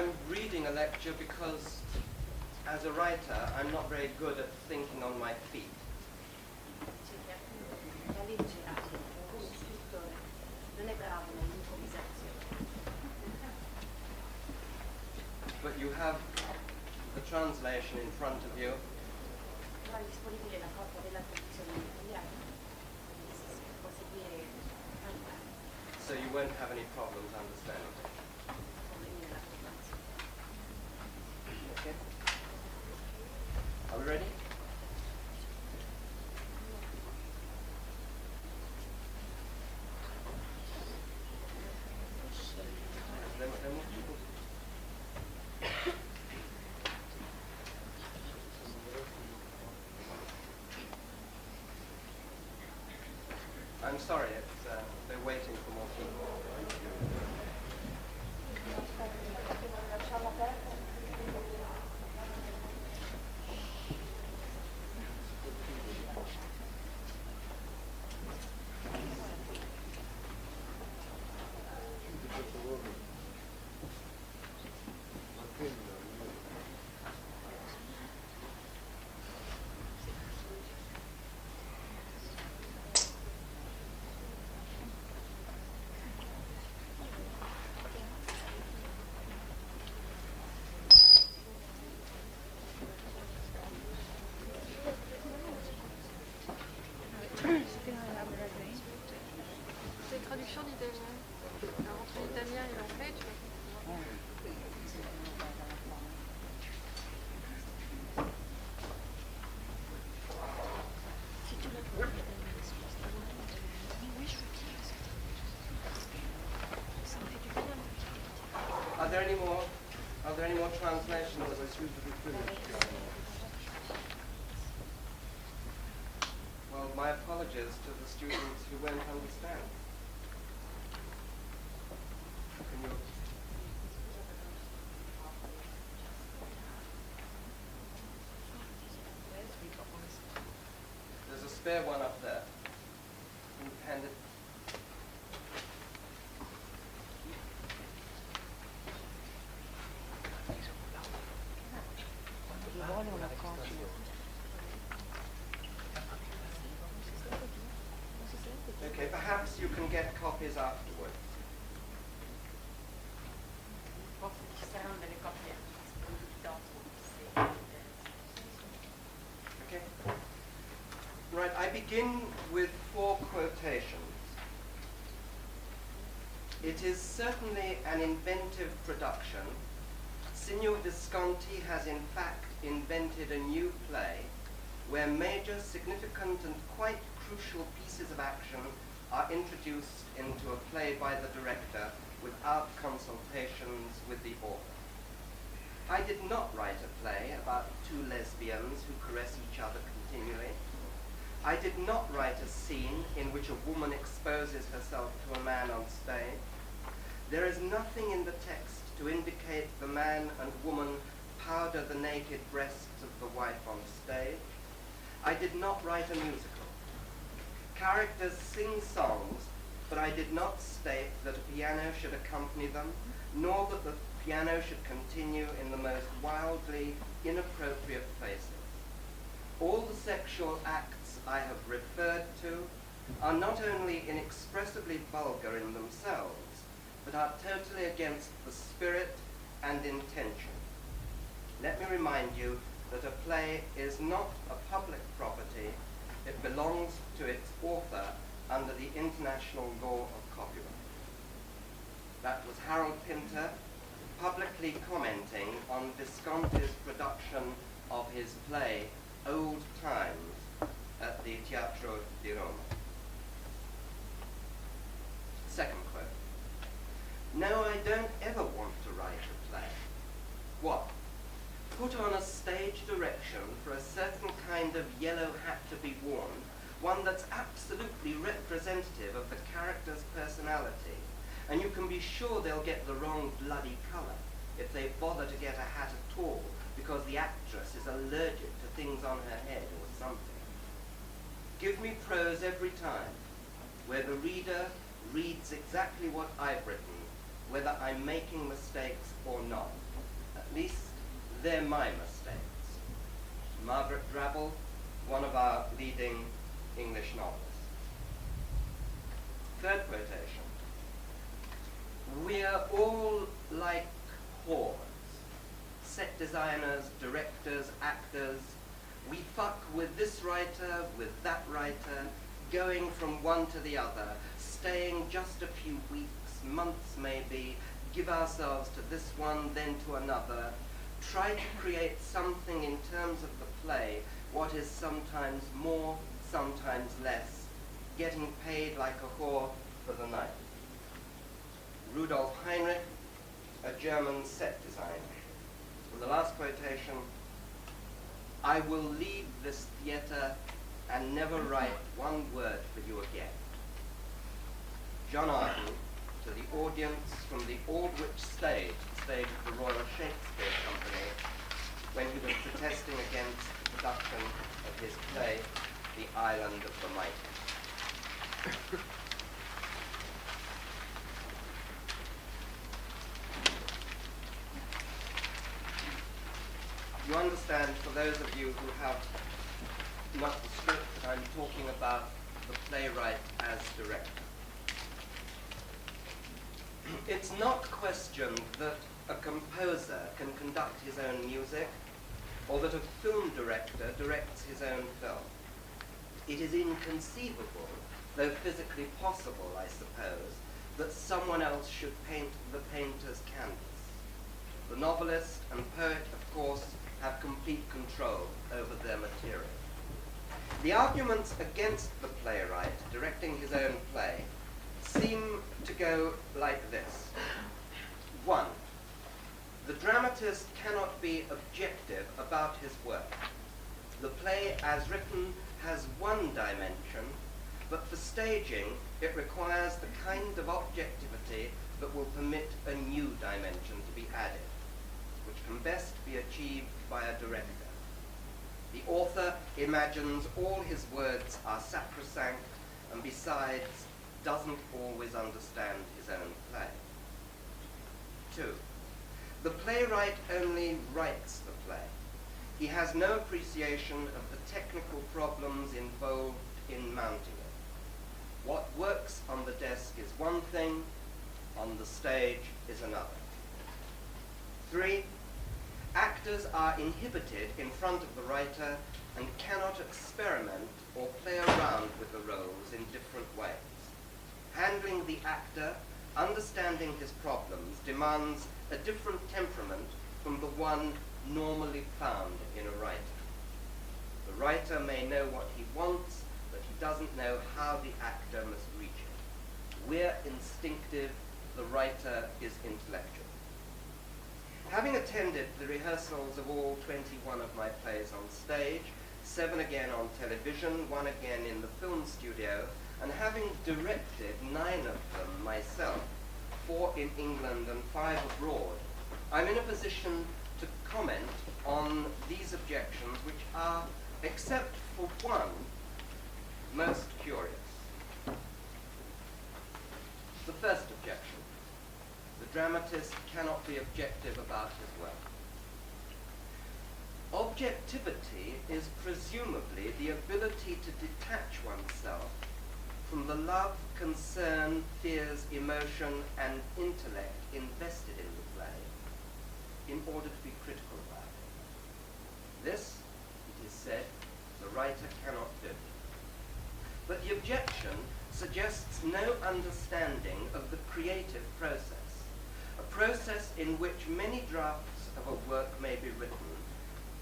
I'm reading a lecture because, as a writer, I'm not very good at thinking on my feet. La legge come scrittore non è bravo nell'improvvisazione. But you have the translation in front of you. Però è disponibile la copia della traduzione in italiano, quindi si può seguire online. So you won't have any problems understanding it. Problemi nella traduzione. Okay. Are we ready? I'm sorry, they're waiting for more people. C'est traduction d'italien. Alors, entre l'italien et l'anglais, tu vas. Are there any more translations? Well, my apologies to the students who won't understand. Can you... There's a spare one up there. Can you hand it? Okay, perhaps you can get copies afterwards. Okay. Right, I begin with 4 quotations. It is certainly an inventive production. Signor Visconti has in fact invented a new play where major, significant and quite crucial pieces of action are introduced into a play by the director without consultations with the author. I did not write a play about 2 lesbians who caress each other continually. I did not write a scene in which a woman exposes herself to a man on stage. There is nothing in the text to indicate the man and woman powder the naked breasts of the wife on stage. I did not write a musical. Characters sing songs, but I did not state that a piano should accompany them, nor that the piano should continue in the most wildly inappropriate places. All the sexual acts I have referred to are not only inexpressibly vulgar in themselves, but are totally against the spirit and intention. Let me remind you that a play is not a public property. It belongs to its author under the international law of copyright. That was Harold Pinter publicly commenting on Visconti's production of his play Old Times at the Teatro di Roma. Second quote. No, I don't ever want to write a play. What? Put on a stage direction for a certain kind of yellow hat to be worn, one that's absolutely representative of the character's personality, and you can be sure they'll get the wrong bloody colour if they bother to get a hat at all because the actress is allergic to things on her head or something. Give me prose every time, where the reader reads exactly what I've written, whether I'm making mistakes or not. At least they're my mistakes. Margaret Drabble, one of our leading English novelists. Third quotation. We're all like whores. Set designers, directors, actors. We fuck with this writer, with that writer, going from one to the other, staying just a few weeks, months maybe, give ourselves to this one, then to another, try to create something in terms of the play, what is sometimes more, sometimes less, getting paid like a whore for the night. Rudolf Heinrich, a German set designer. And the last quotation, I will leave this theater and never write one word for you again. John Arden, to the audience from the Aldwych stage, the stage of the Royal Shakespeare Company, when he was protesting against the production of his play, The Island of the Mighty. You understand, for those of you who have not the script, that I'm talking about the playwright as director. It's not questioned that a composer can conduct his own music, or that a film director directs his own film. It is inconceivable, though physically possible, I suppose, that someone else should paint the painter's canvas. The novelist and poet, of course, have complete control over their material. The arguments against the playwright directing his own play seem to go like this. 1. The dramatist cannot be objective about his work. The play as written has one dimension, but for staging it requires the kind of objectivity that will permit a new dimension to be added, which can best be achieved by a director. The author imagines all his words are sacrosanct and besides doesn't always understand his own play. 2. The playwright only writes the play. He has no appreciation of the technical problems involved in mounting it. What works on the desk is one thing, on the stage is another. 3. Actors are inhibited in front of the writer and cannot experiment or play around with the roles in different ways. Handling the actor, understanding his problems, demands a different temperament from the one normally found in a writer. The writer may know what he wants, but he doesn't know how the actor must reach it. We're instinctive, the writer is intellectual. Having attended the rehearsals of all 21 of my plays on stage, 7 again on television, 1 again in the film studio, and having directed 9 of them myself, 4 in England and 5 abroad, I'm in a position to comment on these objections, which are, except for one, most curious. The first objection. The dramatist cannot be objective about his work. Objectivity is presumably the ability to detach oneself from the love, concern, fears, emotion, and intellect invested in the play in order to be critical about it. This, it is said, the writer cannot do. But the objection suggests no understanding of the creative process, a process in which many drafts of a work may be written,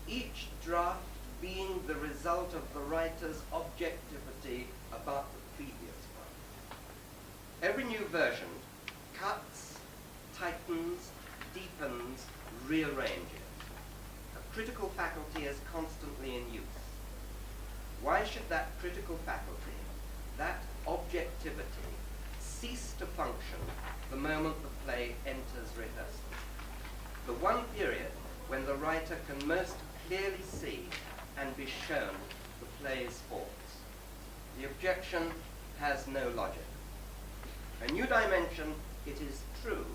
each draft being the result of the writer's objectivity about the previous one. Every new version cuts, tightens, deepens, rearranges. A critical faculty is constantly in use. Why should that critical faculty, that objectivity, cease to function the moment the play enters rehearsal? The one period when the writer can most clearly see and be shown the play's faults. The objection has no logic. A new dimension, it is true,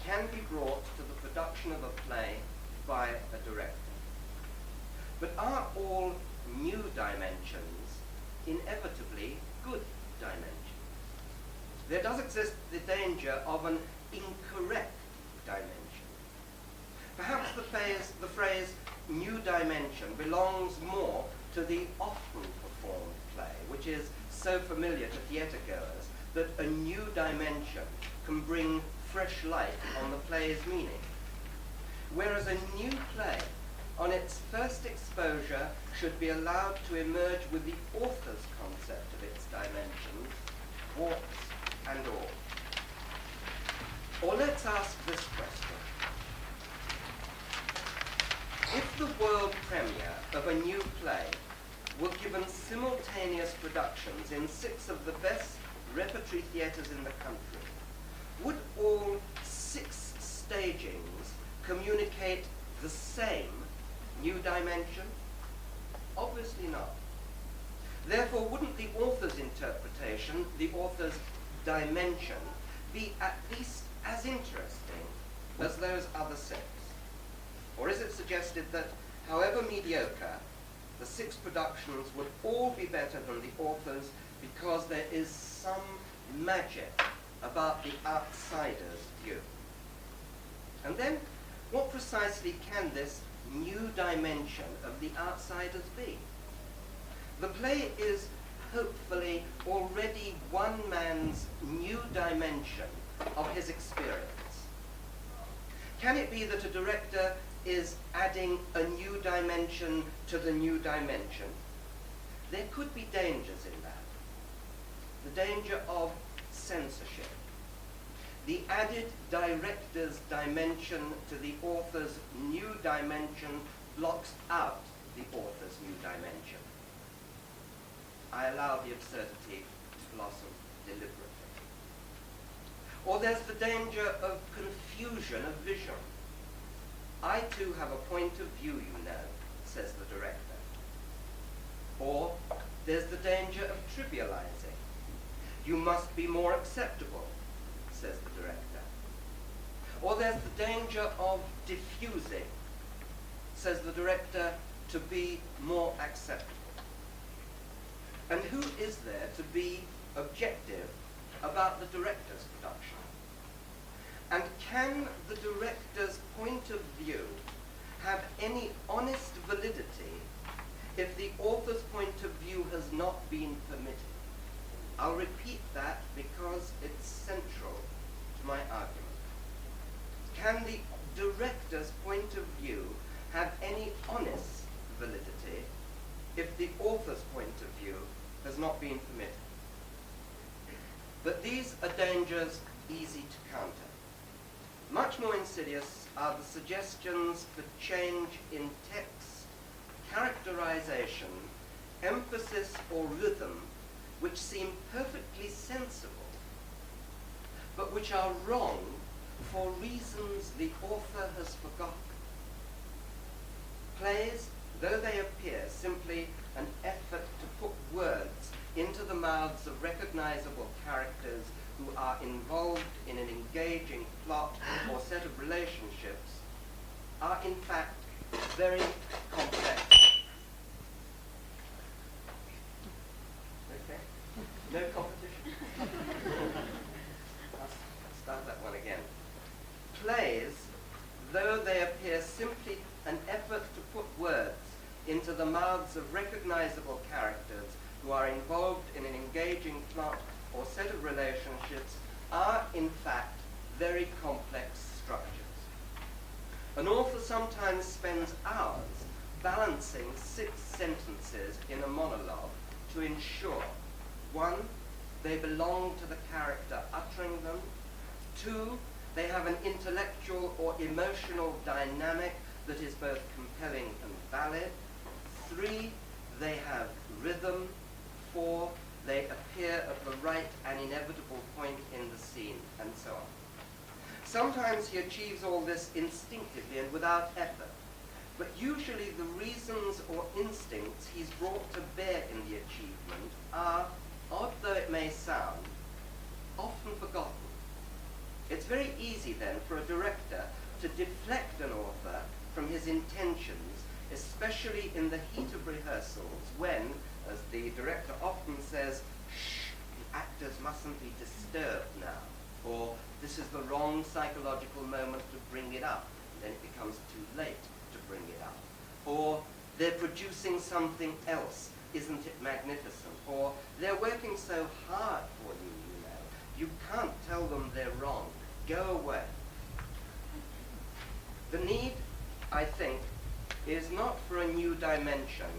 can be brought to the production of a play by a director. But are all new dimensions inevitably good dimensions? There does exist the danger of an incorrect dimension. Perhaps the phrase new dimension belongs more to the often performed play, which is so familiar to theatre goers that a new dimension can bring fresh light on the play's meaning. Whereas a new play, on its first exposure, should be allowed to emerge with the author's concept of its dimensions, warts and all. Or let's ask this question. If the world premiere of a new play were given simultaneous productions in 6 of the best repertory theatres in the country, would all 6 stagings communicate the same new dimension? Obviously not. Therefore, wouldn't the author's interpretation, the author's dimension, be at least as interesting as those other 6? Or is it suggested that, however mediocre, the 6 productions would all be better than the author's because there is some magic about the outsider's view? And then, what precisely can this new dimension of the outsiders be? The play is hopefully already one man's new dimension of his experience. Can it be that a director is adding a new dimension to the new dimension? There could be dangers in that. The danger of censorship. The added director's dimension to the author's new dimension blocks out the author's new dimension. I allow the absurdity to blossom deliberately. Or there's the danger of confusion of vision. I too have a point of view, you know, says the director. Or there's the danger of trivializing. You must be more acceptable, says the director. Or there's the danger of diffusing, says the director, to be more acceptable. And who is there to be objective about the director's production? And can the director's point of view have any honest validity if the author's point of view has not been permitted? I'll repeat that because it's central to my argument. Can the director's point of view have any honest validity if the author's point of view has not been permitted? But these are dangers easy to counter. Much more insidious are the suggestions for change in text, characterization, emphasis or rhythm, which seem perfectly sensible, but which are wrong for reasons the author has forgotten. Plays, though they appear simply an effort to put words into the mouths of recognizable characters who are involved in an engaging plot or set of relationships, are in fact very complex. Okay? No competition? I'll start that one again. Plays, though they appear simply an effort to put words into the mouths of recognizable characters who are involved in an engaging plot or set of relationships, are in fact very complex structures. An author sometimes spends hours balancing 6 sentences in a monologue to ensure, 1, they belong to the character uttering them, 2, they have an intellectual or emotional dynamic that is both compelling and valid, 3, they have rhythm, 4, they appear at the right and inevitable point in the scene, and so on. Sometimes he achieves all this instinctively and without effort, but usually the reasons or instincts he's brought to bear in the achievement are, odd though it may sound, often forgotten. It's very easy then for a director to deflect an author from his intentions, especially in the heat of rehearsals when, as the director often says, shh, the actors mustn't be disturbed now, or this is the wrong psychological moment to bring it up, and then it becomes too late to bring it up. Or they're producing something else, isn't it magnificent? Or they're working so hard for you, you know. You can't tell them they're wrong. Go away. The need, I think, is not for a new dimension,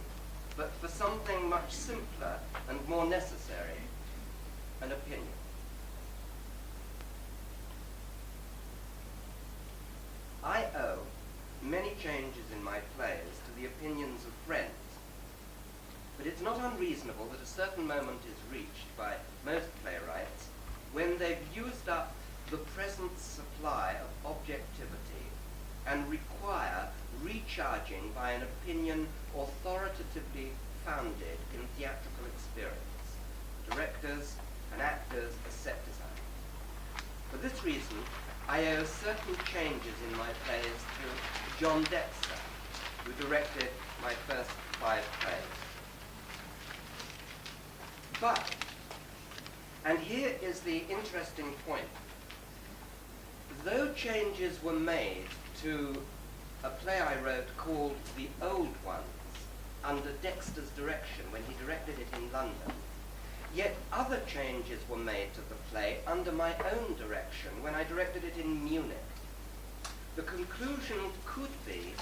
but for something much simpler and more necessary, an opinion. I owe many changes in my plays to the opinions of friends, but it's not unreasonable that a certain moment is reached by most playwrights when they've used up the present supply of objectivity and require recharging by an opinion authoritatively founded in theatrical experience, directors and actors as set design. For this reason, I owe certain changes in my plays to John Dexter, who directed my first 5 plays. But, and here is the interesting point, though changes were made to a play I wrote called The Old Ones, under Dexter's direction when he directed it in London, yet other changes were made to the play under my own direction when I directed it in Munich. The conclusion could be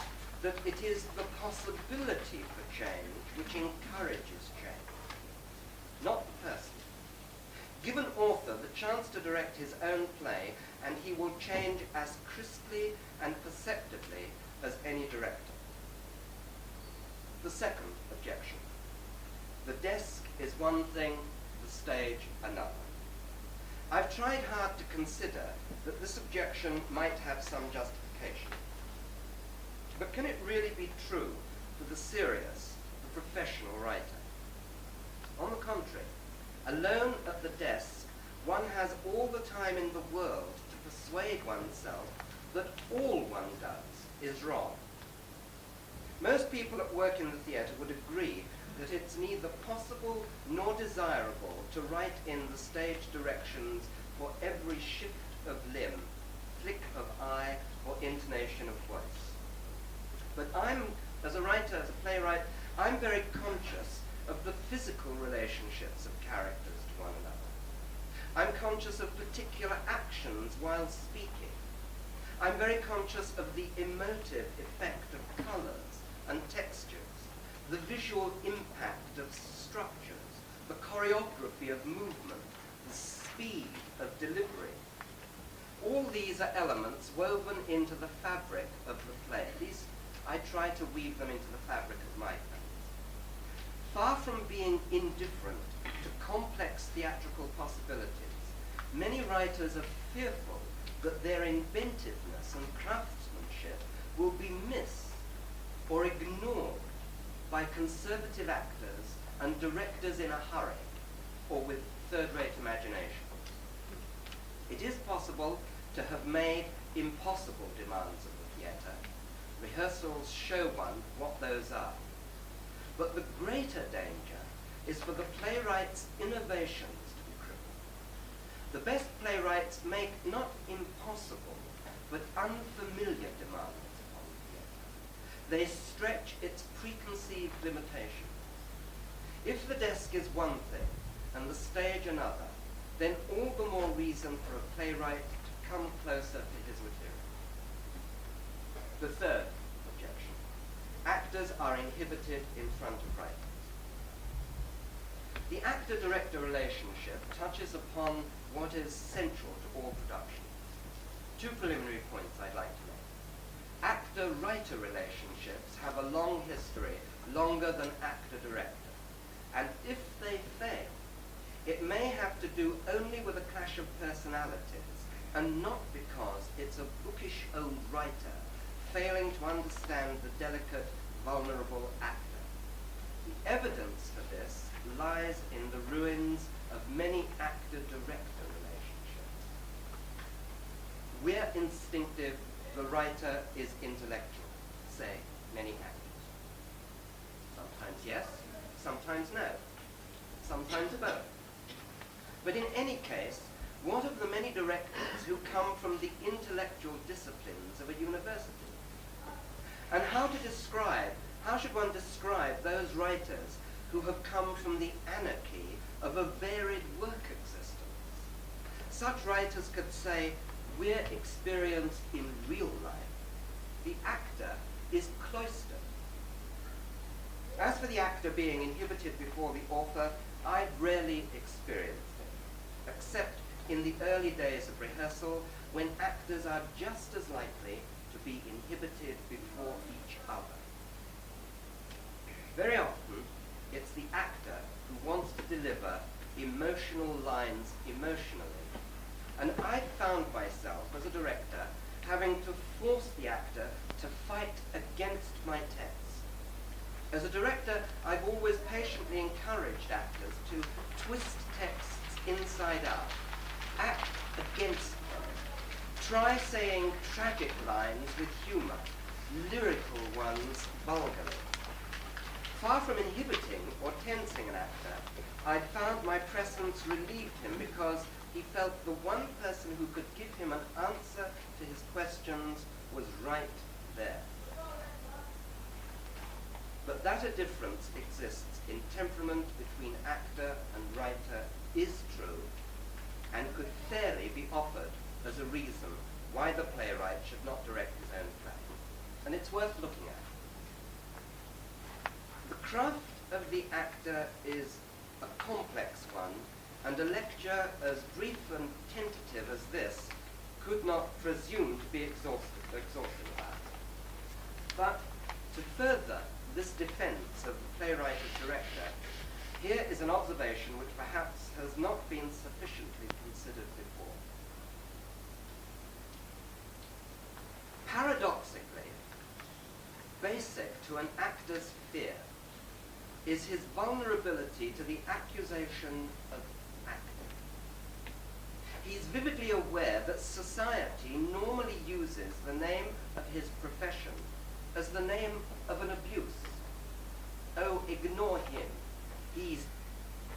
that it is the possibility for change which encourages change, not the person. Give an author the chance to direct his own play, and he will change as crisply and perceptibly as any director. The second objection. The desk is one thing, the stage another. I've tried hard to consider that this objection might have some justification. But can it really be true for the serious, the professional writer? On the contrary, alone at the desk, one has all the time in the world to persuade oneself that all one does is wrong. Most people at work in the theatre would agree that it's neither possible nor desirable to write in the stage directions for every shift of limb, flick of eye, or intonation of voice. But I'm, as a writer, as a playwright, I'm very conscious of the physical relationships of characters to one another. I'm conscious of particular actions while speaking. I'm very conscious of the emotive effect of colours and textures, the visual impact of structures, the choreography of movement, the speed of delivery. All these are elements woven into the fabric of the play. At least I try to weave them into the fabric of my play. Far from being indifferent to complex theatrical possibilities, many writers are fearful that their inventiveness and craftsmanship will be missed or ignored by conservative actors and directors in a hurry or with third-rate imagination. It is possible to have made impossible demands of the theatre. Rehearsals show one what those are. But the greater danger is for the playwright's innovations to be crippled. The best playwrights make not impossible, but unfamiliar demands upon the theatre. They stretch its preconceived limitations. If the desk is one thing and the stage another, then all the more reason for a playwright to come closer to his material. The third objection. Actors are inhibited in front of writers. The actor-director relationship touches upon what is central to all productions. 2 preliminary points I'd like to make. Actor-writer relationships have a long history, longer than actor-director. And if they fail, it may have to do only with a clash of personalities, and not because it's a bookish old writer failing to understand the delicate, vulnerable actor. The evidence for this lies in the ruins of many actor-director relationships. We're instinctive, the writer is intellectual. say many actors. Sometimes yes, sometimes no, sometimes both. But in any case, what of the many directors who come from the intellectual disciplines of a university? And how should one describe those writers who have come from the anarchy of a varied work existence? Such writers could say, we're experienced in real life. The actor is cloistered. As for the actor being inhibited before the author, I've rarely experienced it, except in the early days of rehearsal, when actors are just as likely to be inhibited before each other. Very often, it's the actor who wants to deliver emotional lines emotionally. And I found myself, as a director, having to force the actor to fight against my text. As a director, I've always patiently encouraged actors to twist texts inside out, act against them, try saying tragic lines with humor, lyrical ones vulgarly. Far from inhibiting or tensing an actor, I found my presence relieved him because he felt the one person who could give him an answer to his questions was right there. But that a difference exists in temperament between actor and writer is true, and could fairly be offered as a reason why the playwright should not direct his own play. And it's worth looking at. The craft of the actor is a complex one, and a lecture as brief and tentative as this could not presume to be exhaustive about. But to further this defense of the playwright as director, here is an observation which perhaps has not been sufficiently considered before. Paradoxically, basic to an actor's fear is his vulnerability to the accusation of acting. He's vividly aware that society normally uses the name of his profession as the name of an abuse. Oh, ignore him. He's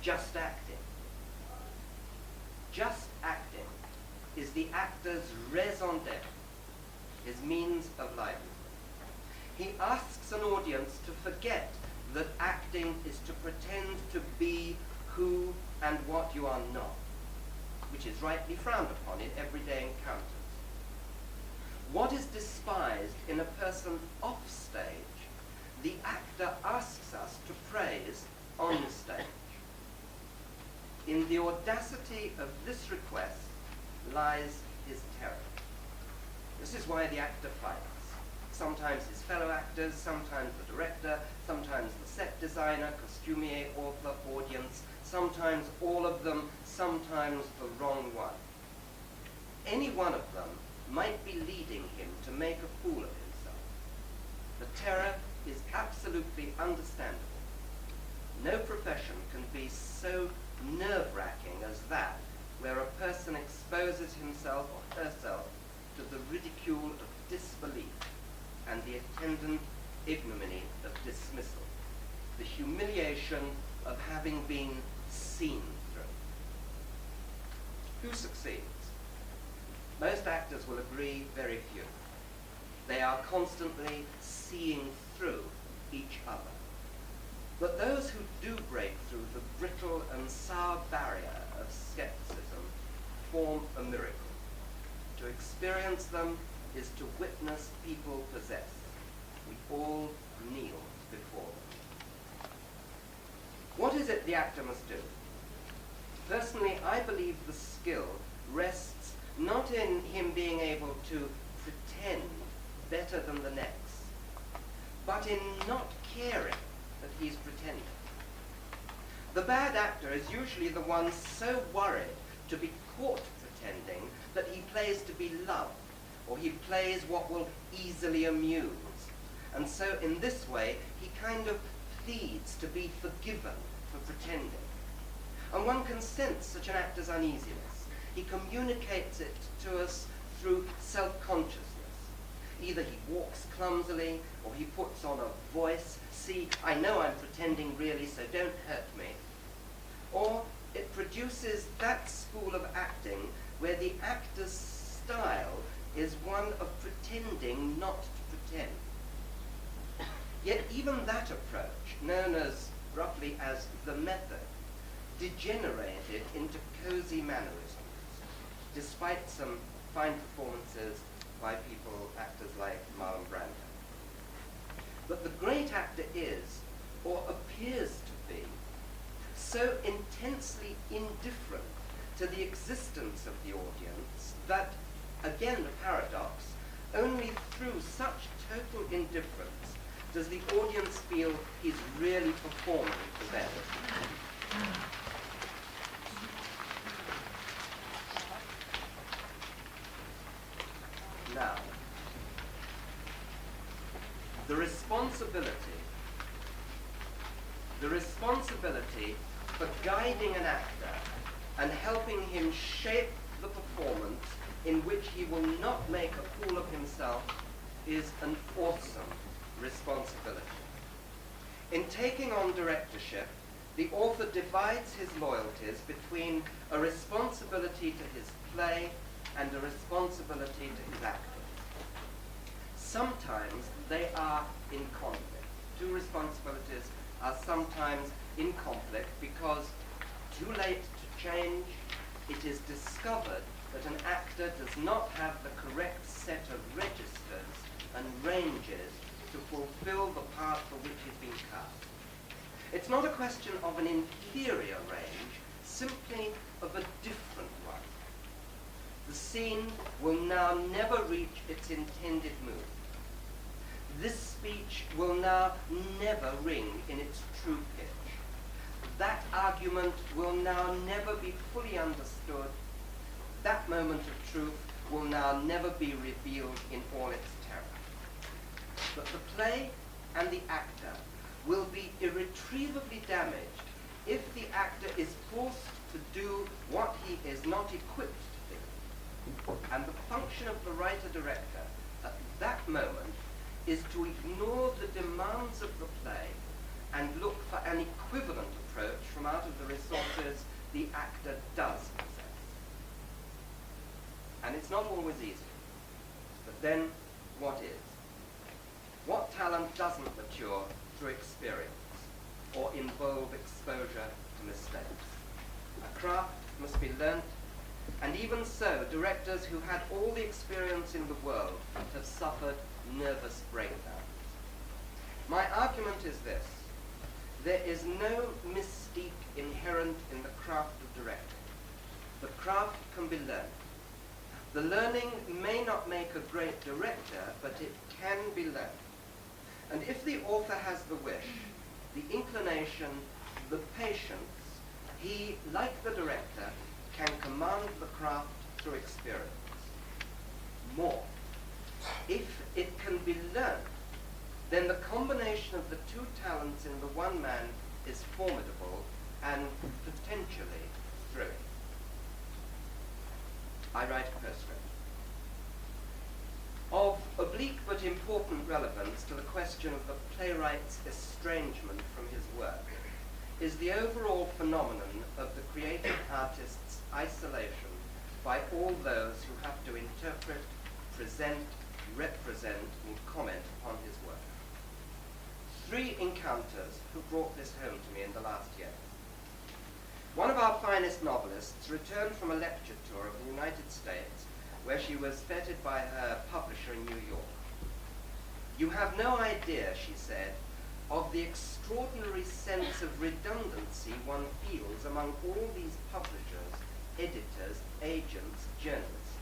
just acting. Just acting is the actor's raison d'etre, his means of livelihood. He asks an audience to forget that acting is to pretend to be who and what you are not, which is rightly frowned upon in everyday encounters. What is despised in a person off stage, the actor asks us to praise on stage. In the audacity of this request lies his terror. This is why the actor fights. Sometimes his fellow actors, sometimes the director, sometimes the set designer, costumier, author, audience, sometimes all of them, sometimes the wrong one. Any one of them might be leading him to make a fool of himself. The terror is absolutely understandable. No profession can be so nerve-wracking as that, where a person exposes himself or herself to the ridicule of disbelief and the attendant ignominy of dismissal, the humiliation of having been seen through. Who succeeds? Most actors will agree very few. They are constantly seeing through each other. But those who do break through the brittle and sour barrier of skepticism form a miracle. To experience them is to witness people possessed. We all kneel before them. What is it the actor must do? Personally, I believe the skill rests not in him being able to pretend better than the next, but in not caring that he's pretending. The bad actor is usually the one so worried to be caught pretending that he plays to be loved, or he plays what will easily amuse. And so in this way, he kind of pleads to be forgiven for pretending. And one can sense such an actor's uneasiness. He communicates it to us through self-consciousness. Either he walks clumsily, or he puts on a voice, "See, I know I'm pretending really, so don't hurt me." Or it produces that school of acting where the actor's style is one of pretending not to pretend. Yet even that approach, known as roughly as the method, degenerated into cozy mannerisms, despite some fine performances by actors like Marlon Brando. But the great actor is, or appears to be, so intensely indifferent to the existence of the audience that, again the paradox, only through such total indifference does the audience feel he's really performing for them. Now, the responsibility for guiding an actor and helping him shape the performance in which he will not make a fool of himself is an awesome responsibility. In taking on directorship, the author divides his loyalties between a responsibility to his play and a responsibility to his actors. Sometimes they are in conflict. Two responsibilities are sometimes in conflict because, too late to change, it is discovered that an actor does not have the correct set of registers and ranges to fulfill the part for which he's been cast. It's not a question of an inferior range, simply of a different one. The scene will now never reach its intended mood. This speech will now never ring in its true pitch. That argument will now never be fully understood. That moment of truth will now never be revealed in all its terror. But the play and the actor will be irretrievably damaged if the actor is forced to do what he is not equipped to do. And the function of the writer-director at that moment is to ignore the demands of the play and look for an equivalent approach from out of the resources the actor does possess. And it's not always easy. But then, what is? What talent doesn't mature through experience or involve exposure to mistakes? A craft must be learnt, and even so, directors who had all the experience in the world have suffered nervous breakdowns. My argument is this: there is no mystique inherent in the craft of directing. The craft can be learned. The learning may not make a great director, but it can be learned. And if the author has the wish, the inclination, the patience, he, like the director, can command the craft through experience. More, if it can be learned, then the combination of the two talents in the one man is formidable and potentially thrilling. I write a postscript. Of oblique but important relevance to the question of the playwright's estrangement from his work is the overall phenomenon of the creative artist's isolation by all those who have to interpret, present, represent, and comment upon his work. 3 encounters have brought this home to me in the last year. One of our finest novelists returned from a lecture tour of the United States, where she was feted by her publisher in New York. "You have no idea," she said, "of the extraordinary sense of redundancy one feels among all these publishers, editors, agents, journalists,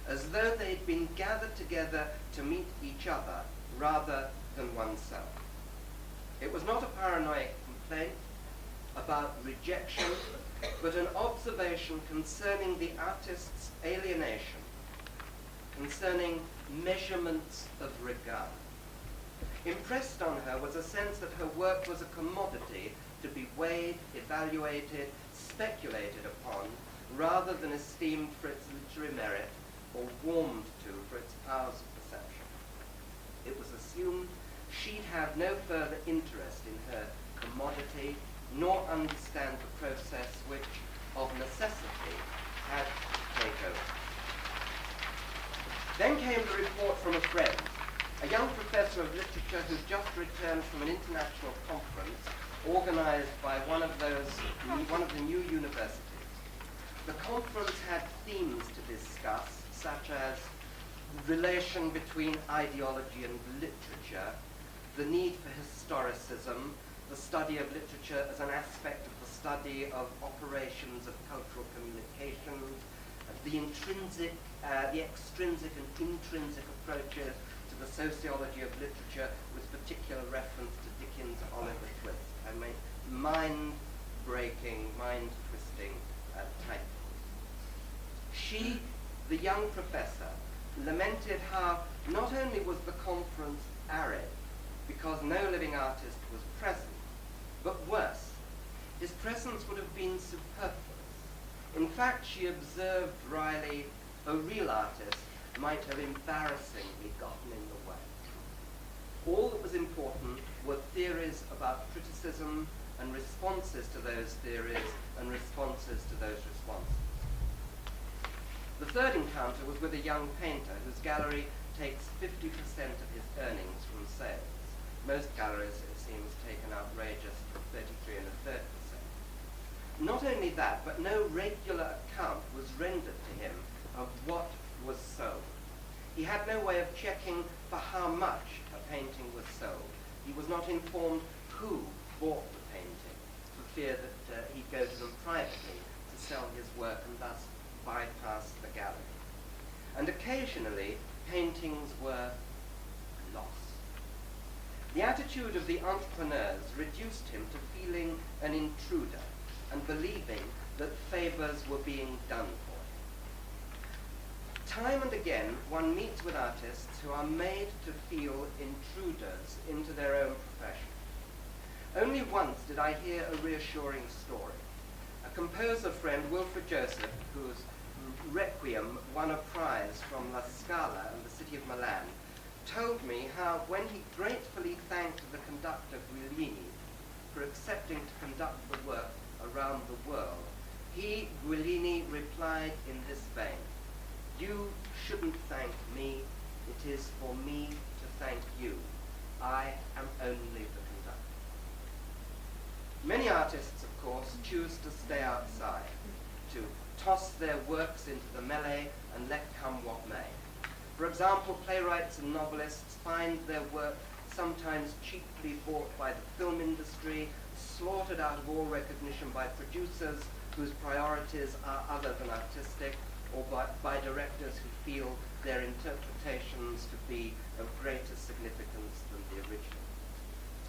as though they'd been gathered together to meet each other rather than oneself." It was not a paranoid complaint about rejection, but an observation concerning the artist's alienation, concerning measurements of regard. Impressed on her was a sense that her work was a commodity to be weighed, evaluated, speculated upon, rather than esteemed for its literary merit or warmed to for its powers of perception. It was assumed she'd have no further interest in her commodity, nor understand the process which, of necessity, had to take over. Then came the report from a friend, a young professor of literature who'd just returned from an international conference organized by one of the new universities. The conference had themes to discuss, such as relation between ideology and literature, the need for historicism, the study of literature as an aspect of the study of operations of cultural communication, the extrinsic and intrinsic approaches to the sociology of literature, with particular reference to Dickens' Oliver Twist. I mean, mind-breaking, mind-twisting titles. She, the young professor, lamented how not only was the conference arid, because no living artist was present, but worse, his presence would have been superfluous. In fact, she observed dryly, a real artist might have embarrassingly gotten in the way. All that was important were theories about criticism and responses to those theories and responses to those responses. The third encounter was with a young painter whose gallery takes 50% of his earnings from sales. Most galleries, it seems, take an outrageous 33 and a 30%. Not only that, but no regular account was rendered to him of what was sold. He had no way of checking for how much a painting was sold. He was not informed who bought the painting, for fear that he'd go to them privately to sell his work and thus bypass the gallery. And occasionally, paintings were lost. The attitude of the entrepreneurs reduced him to feeling an intruder and believing that favors were being done for him. Time and again, one meets with artists who are made to feel intruders into their own profession. Only once did I hear a reassuring story. A composer friend, Wilfred Joseph, whose Requiem won a prize from La Scala and the city of Milan, told me how when he gratefully thanked the conductor Guillini for accepting to conduct the work around the world, he, Guillini, replied in this vein, "You shouldn't thank me, it is for me to thank you. I am only the conductor." Many artists, of course, choose to stay outside, to toss their works into the melee and let come what may. For example, playwrights and novelists find their work sometimes cheaply bought by the film industry, slaughtered out of all recognition by producers whose priorities are other than artistic, or by directors who feel their interpretations to be of greater significance than the original.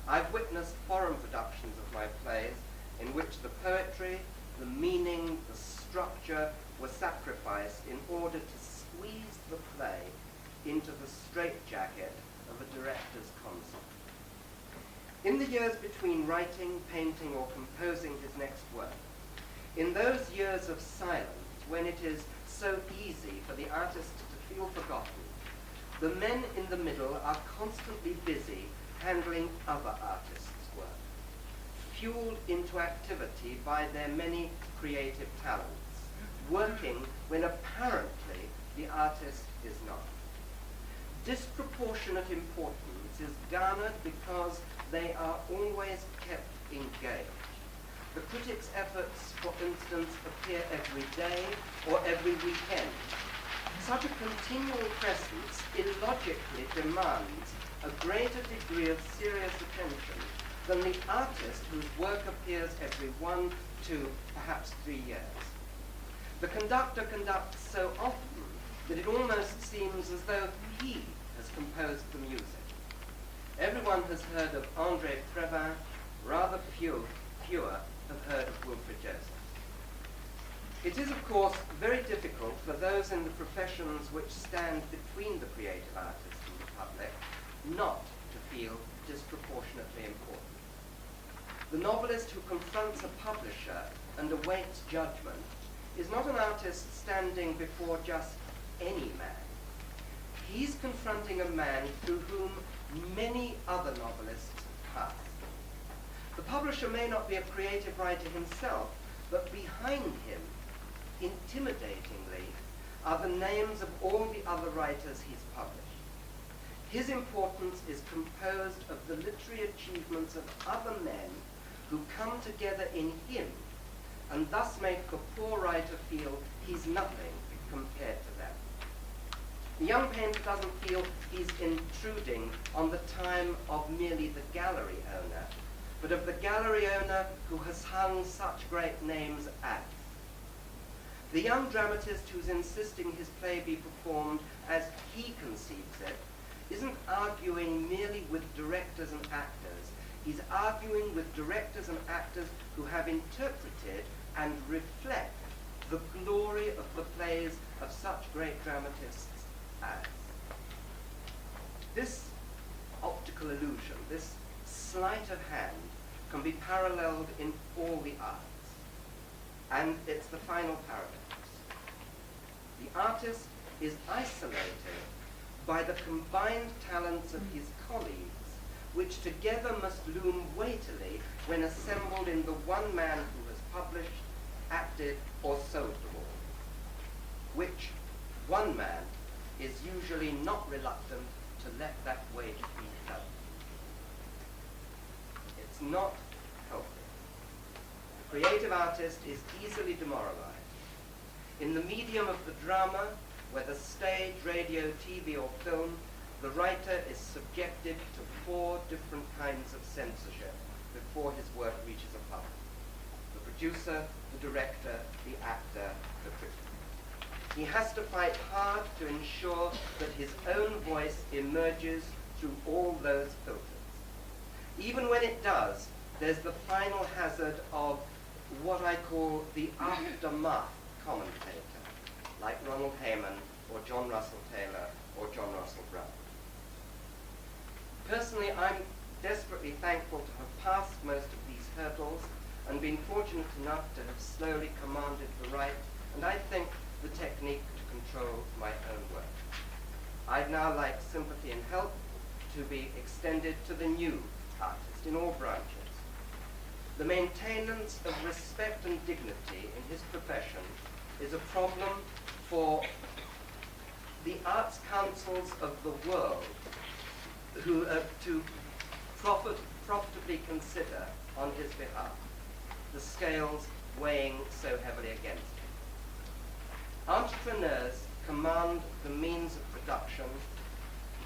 I've witnessed foreign productions of my plays in which the poetry, the meaning, the structure were sacrificed in order to squeeze the play into the straitjacket of a director's concept. In the years between writing, painting, or composing his next work, in those years of silence when it is so easy for the artist to feel forgotten, the men in the middle are constantly busy handling other artists' work, fueled into activity by their many creative talents, working when apparently the artist is not. Disproportionate importance is garnered because they are always kept engaged. The critic's efforts, for instance, appear every day or every weekend. Such a continual presence illogically demands a greater degree of serious attention than the artist whose work appears every 1, 2, perhaps 3 years. The conductor conducts so often that it almost seems as though he has composed the music. Everyone has heard of André Previn, rather fewer have heard of Wilfred Joseph. It is, of course, very difficult for those in the professions which stand between the creative artist and the public not to feel disproportionately important. The novelist who confronts a publisher and awaits judgment is not an artist standing before just any man. He's confronting a man through whom many other novelists pass. The publisher may not be a creative writer himself, but behind him, intimidatingly, are the names of all the other writers he's published. His importance is composed of the literary achievements of other men who come together in him and thus make a poor writer feel he's nothing compared to them. The young painter doesn't feel he's intruding on the time of merely the gallery owner, but of the gallery owner who has hung such great names as. The young dramatist who's insisting his play be performed as he conceives it isn't arguing merely with directors and actors. He's arguing with directors and actors who have interpreted and reflect the glory of the plays of such great dramatists as. This optical illusion, this sleight of hand, can be paralleled in all the arts. And it's the final paradox. The artist is isolated by the combined talents of his colleagues, which together must loom weightily when assembled in the one man who has published, acted, or sold them all, which one man is usually not reluctant to let that weight be felt. It's not healthy. The creative artist is easily demoralized. In the medium of the drama, whether stage, radio, TV, or film, the writer is subjected to 4 different kinds of censorship before his work reaches a public. The producer, the director, the actor, the critic. He has to fight hard to ensure that his own voice emerges through all those filters. Even when it does, there's the final hazard of what I call the aftermath commentator, like Ronald Hayman or John Russell Taylor or John Russell Brown. Personally, I'm desperately thankful to have passed most of these hurdles and been fortunate enough to have slowly commanded the right, and I think the technique to control my own work. I'd now like sympathy and help to be extended to the new artist in all branches. The maintenance of respect and dignity in his profession is a problem for the arts councils of the world who to profitably consider on his behalf the scales weighing so heavily against him. Entrepreneurs command the means of production.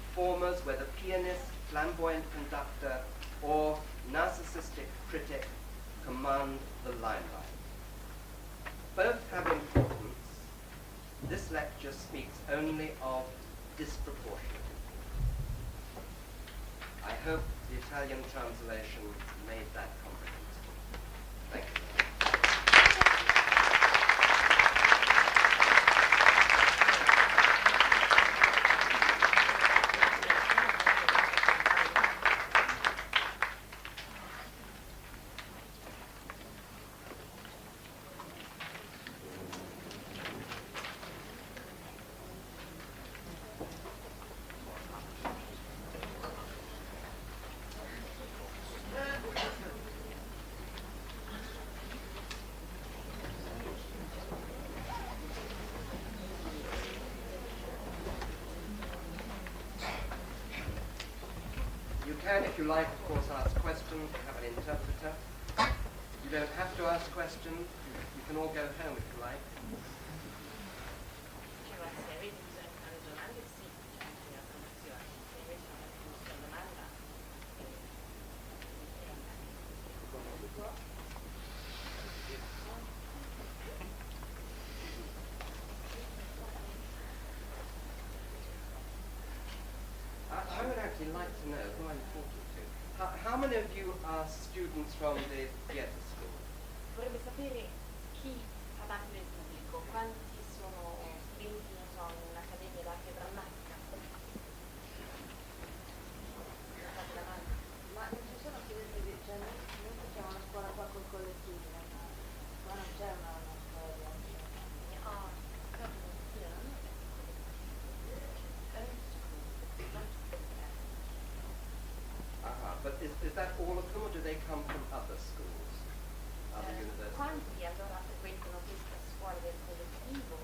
Performers, whether pianist, flamboyant conductor, or narcissistic critic, command the limelight. Both have importance. This lecture speaks only of disproportionate. I hope the Italian translation made that comprehensible. Thank you. If you like, of course, ask questions. We have an interpreter. You don't have to ask questions. You can all go home if you like. I would actually like to know who I'm talking to. How many of you are students from the theatre school? Vorrebbe sapere chi fa parte del pubblico, quanti sono studenti, non so, in un'accademia d'arte drammatica. Ma non ci sono studenti di, cioè noi facciamo una scuola qua col collettivo, qua non c'è una scuola di arte. But is that all of them, or do they come from other schools, other universities? Quanti allora frequentano questa scuola del collettivo?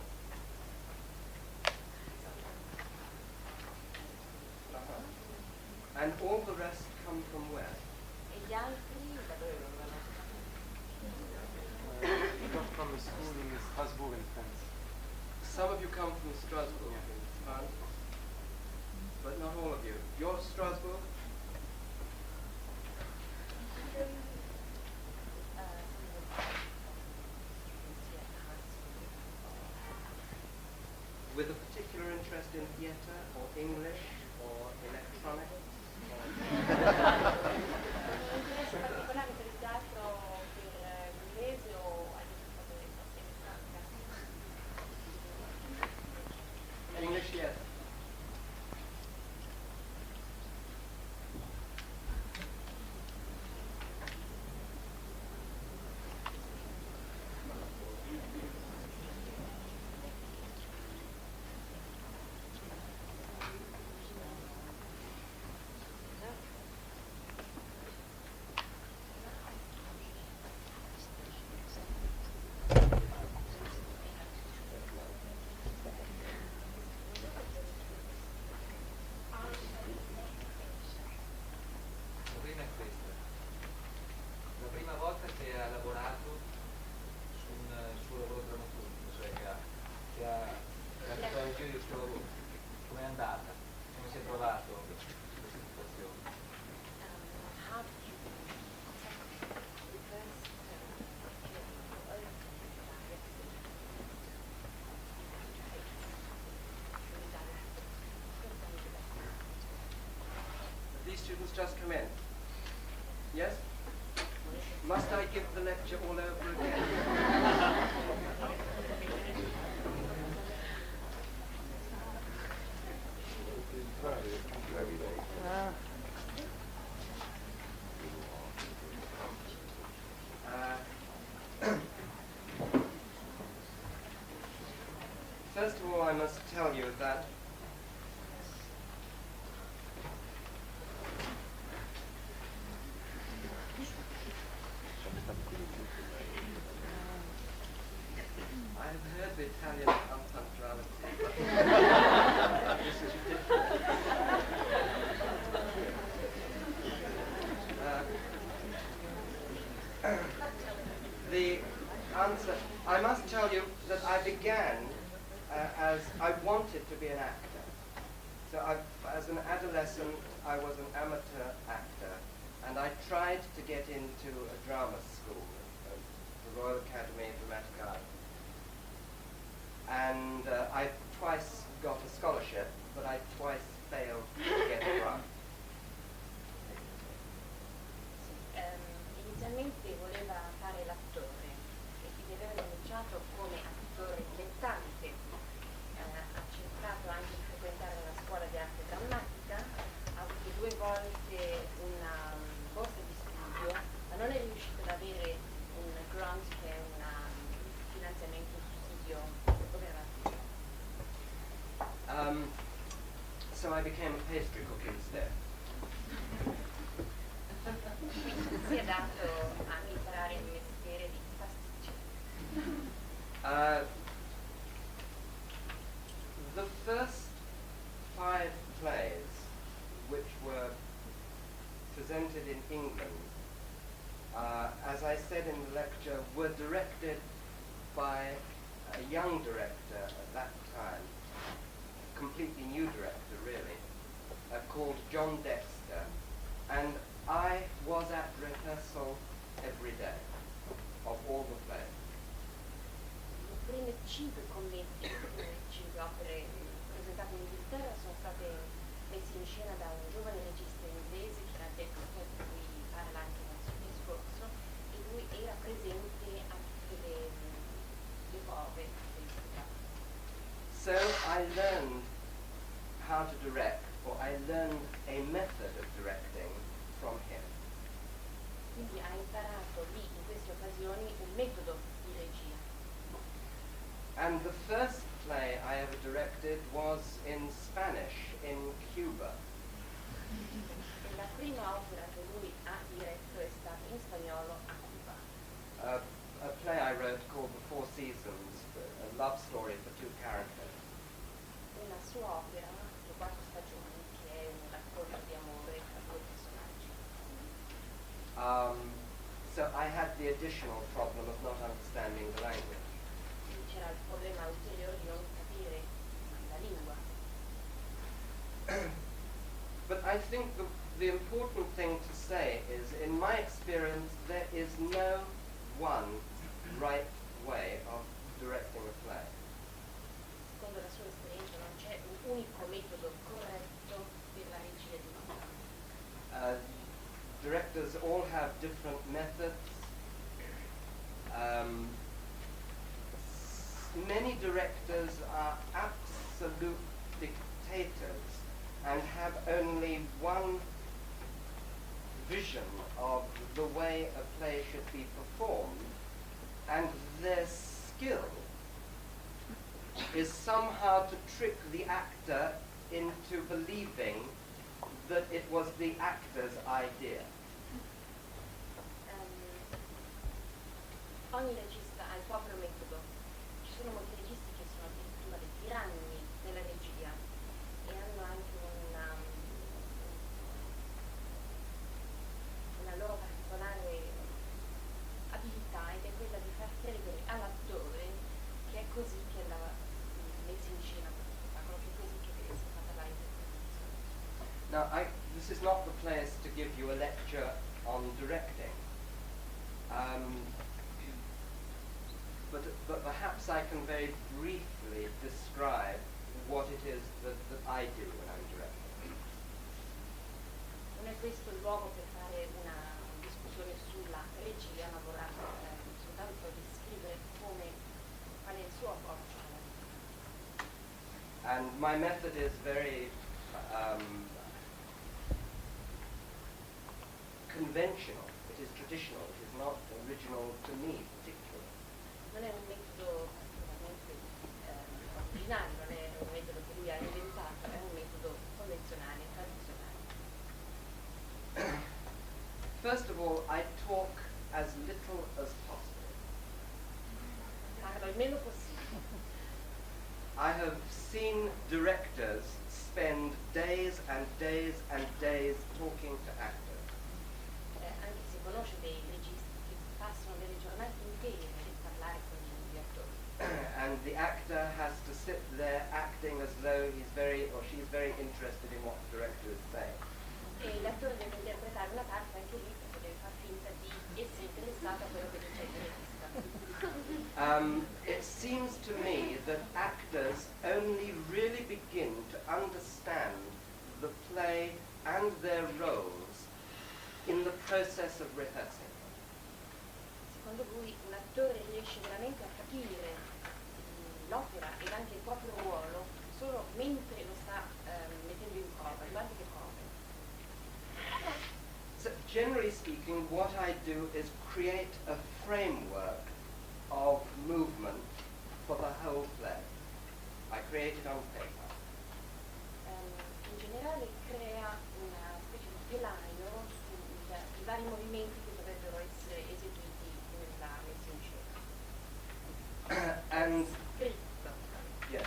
And all the rest come from where? E gli altri da dove vengono? We come from a school in Strasbourg in France. Some of you come from Strasbourg in France, but not all of you. You're Strasbourg? With a particular interest in theatre or English or electronics? Interesse particolare per il teatro, per l'inglese o avete fatto elettronica? English theatre. These students just come in. Yes? Must I give the lecture all over again? First of all, I must tell you that I've heard the Italian unpunctuality, but this is different. The answer, I must tell you that I began as I wanted to be an actor. So as an adolescent, I was an amateur actor, and I tried to get into a drama school, the Royal Academy of Dramatic Art. And I twice got a scholarship, but I twice failed to get a grant. Inizialmente voleva fare l'attore e quindi aveva cominciato come attore dilettante. Ha cercato anche di frequentare una scuola di arte drammatica, ha avuto 2 volte una borsa di studio, ma non è riuscito ad avere un grant, che è un finanziamento, un sussidio governativo. So I became a pastry cook instead. Si è dato a imparare il mestiere di pasticceria. The first 5 plays which were presented in England, as I said in the lecture, were directed by a young director at that time, a completely new director really, called John Dexter, and I was at rehearsal every day of all the plays. Le prime 5 commedie, 5 opere presentate in Inghilterra sono state messe in scena da un giovane regista inglese che era Dexter, di cui parla anche nel suo discorso, e lui era presente a tutte le prove del teatro. So I learned how to direct, or I learned a method of directing from him. Quindi ha imparato lì, in queste occasioni, un metodo di regia. And the first play I ever directed was in Spanish in Cuba. E La prima opera che lui ha diretto è stata in spagnolo a Cuba. A play I wrote called The Four Seasons, a love story for two characters. Una sua opera, Le quattro stagioni, che è un racconto di amore tra due personaggi. So I had the additional problem of not understanding the language. Quindi c'era il problema ulteriore di non capire la lingua. But I think the important thing to say is, in my experience, there is no one right way of directing a play. Secondo la sua esperienza non c'è un unico metodo corretto per la regia di un'opera. Directors all have different methods. Many directors are absolute dictators and have only one vision of the way a play should be performed, and their skill is somehow to trick the actor into believing that it was the actor's idea. Ogni regista ha il proprio metodo. Ci sono molti registi che sono addirittura dei tiranni nella regia e hanno anche una loro particolare abilità, ed è quella di far credere all'attore che è così che la messa in scena questo spettacolo, che è così che deve essere fatta la interpretazione. Now, this is not the place to give you a lecture on directing. But perhaps I can very briefly describe what it is that I do when I'm directing. Non è questo il luogo per fare una discussione sulla regia, ma vorrà soltanto descrivere qual è il suo approccio alla regia. And my method is very conventional. It is traditional. It is not original to me particularly. Non è un metodo particolarmente originale, non è un metodo che lui ha inventato, è un metodo convenzionale, tradizionale. First of all, I talk as little as possible. Parlo il meno possibile. I have seen directors spend days and days and days talking to actors. Anche se conosce dei registi che passano delle giornate intere per parlare con gli attori. And the actor has to sit there acting as though he's very or she's very interested in what the director is saying. E l'attore deve interpretare una parte anche lì, perché deve far finta di essere interessato a quello che dice il regista. It seems to me that actors only really begin to understand the play and their roles in the process of rehearsing. Secondo lui un attore riesce veramente a capire l'opera ed anche il proprio ruolo solo mentre lo sta mettendo in prova, durante le prove. So generally speaking, what I do is create a framework of movement for the whole play. I create it on paper. In generale crea una specie di telaio sui vari movimenti che dovrebbero essere eseguiti nella messa in scena. And Scritto. yes,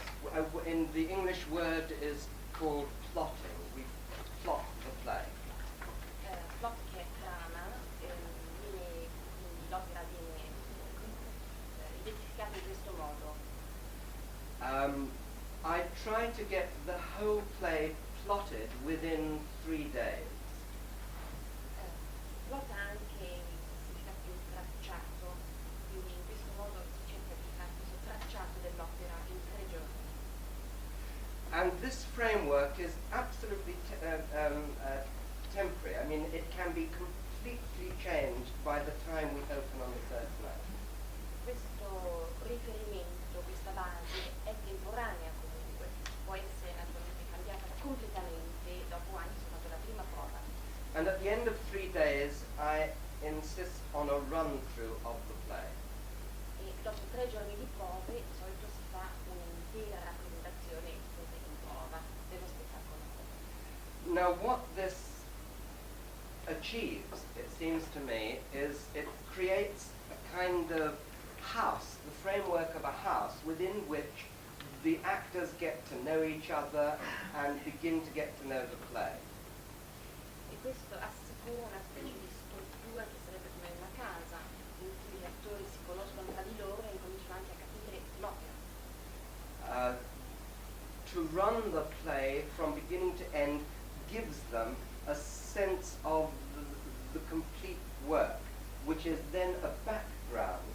in the English word is called plotting. We plot the play. Plot che è trama, l'opera viene identificata in questo modo. I try to get the whole play plotted within 3 days. Plot ha anche il significato di un tracciato, quindi in questo modo si cerca di fare questo tracciato dell'opera in 3 giorni. And this framework is absolutely temporary. I mean, it can be completely changed by the time we open on the first night. Questo riferimento, questa base è temporanea comunque, può essere naturalmente cambiata completamente dopo anni soltanto la prima prova. And at the end of 3 days, I insist on a run-through of the play. E dopo 3 giorni di prove di solito si fa un'intera rappresentazione in prova dello spettacolo. Now, what this achieves, it seems to me, is it creates a kind of house, the framework of a house within which the actors get to know each other and begin to get to know the play. E questo assicura una specie di struttura che sarebbe come una casa, in cui gli attori si conoscono tra di loro e incominciano anche a capire l'opera. To run the play from beginning to end gives them a sense of the complete work, which is then a background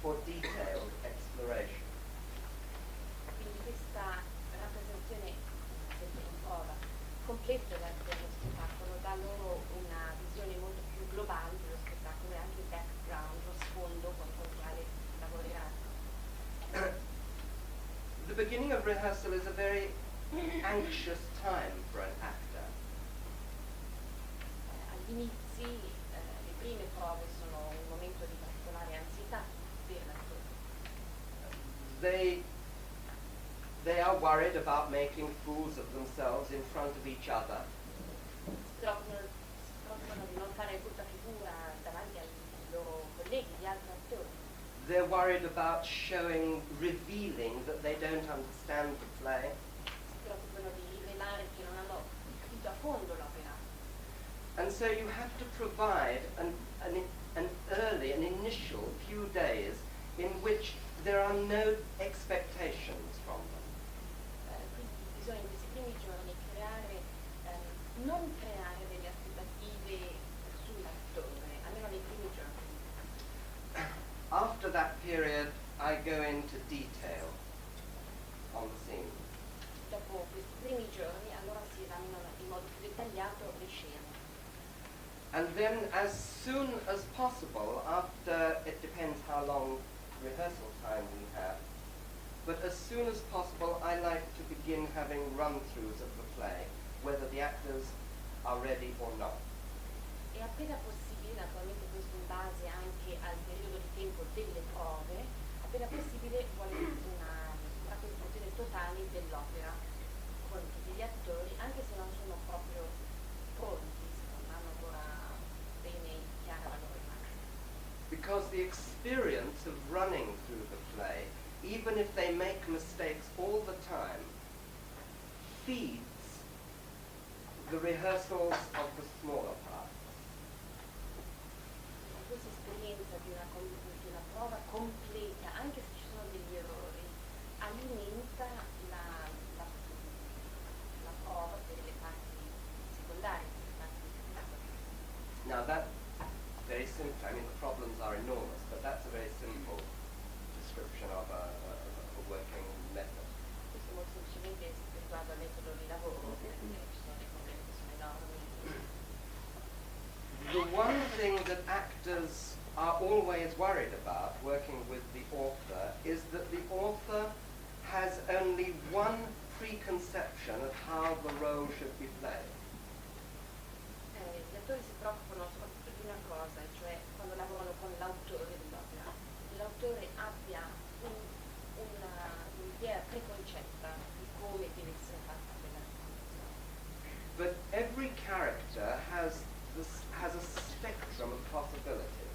for detailed exploration. Quindi questa rappresentazione sempre in prova completa dello spettacolo dà loro una visione molto più globale dello spettacolo e anche il background, lo sfondo contro il quale lavoreranno. The beginning of rehearsal is a very anxious time for an actor. Agli inizi, le prime prove sono un momento di particolare ansietà per l'attore. They are worried about making fools of themselves in front of each other. Si preoccupano di non fare brutta figura davanti ai loro colleghi, gli altri attori. They're worried about revealing that they don't understand the play. Si preoccupano di rivelare che non hanno capito a fondo l'opera. And so you have to provide an initial few days in which there are no expectations from them. Quindi bisogna in questi primi giorni non creare delle aspettative sull'attore, almeno nei primi giorni. After that period, I go into detail on the scene. Dopo questi primi giorni, allora si esaminano in modo più dettagliato le scene. And then as soon as possible, after, it depends how long rehearsal time we have, but as soon as possible I like to begin having run-throughs of the play, whether the actors are ready or not. E appena possibile, naturalmente questo in base anche al periodo di tempo delle prove, appena possibile vuole una rappresentazione totale dell'opera con tutti gli attori, anche se non sono proprio pronti, se non hanno ancora bene chiara la loro immagine. Because the experience of running through the play, even if they make mistakes all the time, feeds the rehearsals of the smaller parts. Questa esperienza di una prova completa, anche se ci sono degli errori, alimenta la prova per le parti secondarie, per le parti secondarie. Now that's very simple. I mean, the problems are enormous, but that's a very simple description of a working method. Questo molto semplicemente riguarda il metodo di lavoro, perché ci sono dei problemi che sono enormi. The one thing that actors are always worried about working with the author is that the author has only one preconception of how the role should be played. Gli attori si preoccupano soprattutto di una cosa, cioè quando lavorano con l'autore dell'opera, l'autore abbia un'idea preconcetta di come deve essere fatta quella rappresentazione. But every character has a spectrum of possibilities.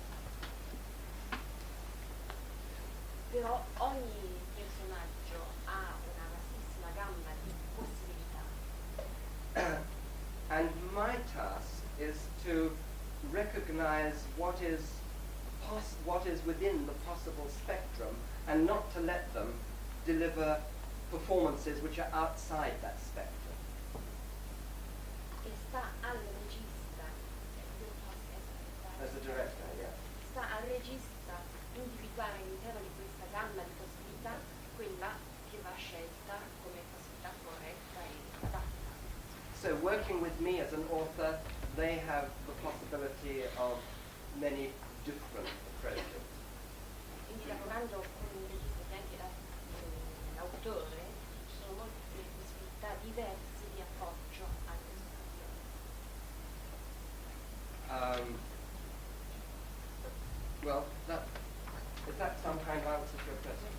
Però ogni personaggio ha una vastissima gamma di possibilità. And my task is to recognize what is within the possible spectrum and not to let them deliver performances which are outside that spectrum. E sta al regista, As a director, yeah. sta al regista individuare all'interno di questa gamma di possibilità quella che va scelta come possibilità corretta e adatta. So working with me as an author, they have the possibility of many different approaches. Quindi lavorando con un regista che è anche l'autore, ci sono molte possibilità diverse di approccio a questo canzone. Well, is that some kind of answer to your question?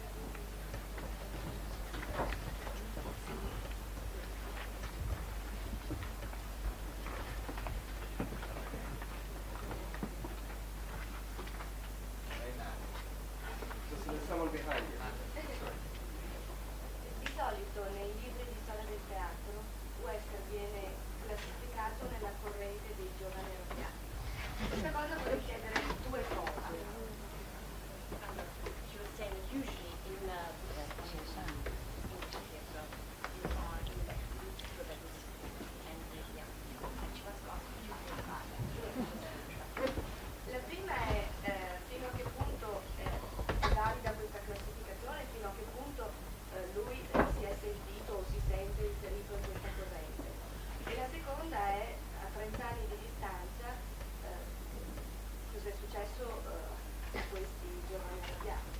successo a questi giovani arrabbiati.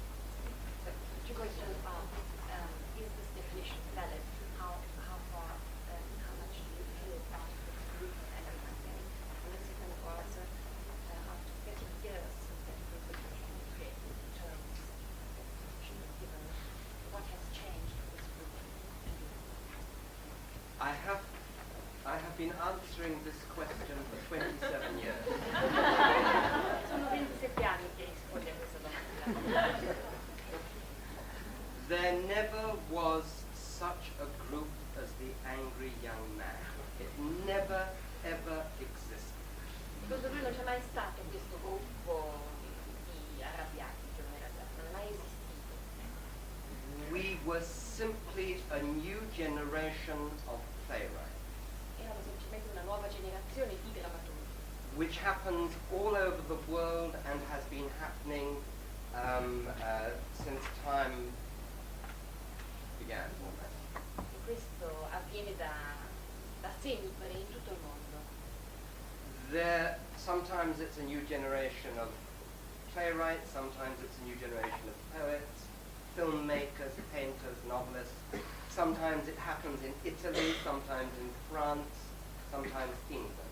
So two questions are, is this definition valid? How far, how much do you feel part of the group and everything? And the second was, after 30 years that we could create terms, given what has changed with this group and you? I have been answering this question for 27 years. Sono 27 anni che rispondi a questa domanda. There never was such a group as the Angry Young Man. It never, ever existed. Secondo lui non c'è mai stato questo gruppo di arrabbiati, giovani arrabbiati, non è mai esistito. We were simply a new generation of playwrights, Erano semplicemente una nuova generazione di drammaturgi, which happens all over the world and has been happening since time began. e questo avviene da sempre in tutto il mondo. Sometimes it's a new generation of playwrights, sometimes it's a new generation of poets, filmmakers, painters, novelists. Sometimes it happens in Italy, sometimes in France, sometimes England.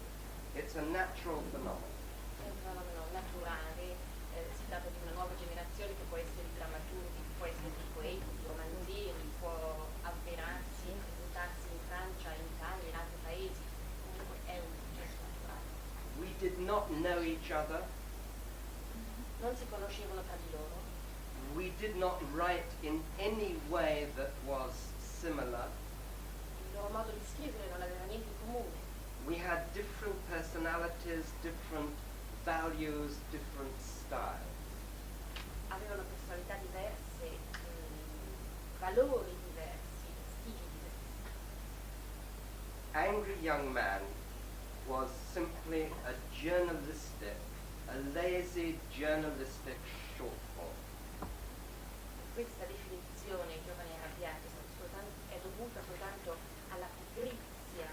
It's a natural phenomenon. È un fenomeno naturale, si tratta di una nuova generazione che può essere di drammaturgi, può essere di poeti, di romanzieri, può avverarsi, presentarsi in Francia, in Italia, in altri paesi. Comunque è un processo naturale. We did not know each other. Non si conoscevano tra di loro, We did not write in any way that was similar. il loro modo di scrivere non aveva niente in comune. We had different personalities, different values, different styles. Avevano personalità diverse, valori diversi, stili diversi. Angry Young Man was simply a lazy journalistic short form. Questa definizione, giovani arrabbiati, è dovuta soltanto alla pigrizia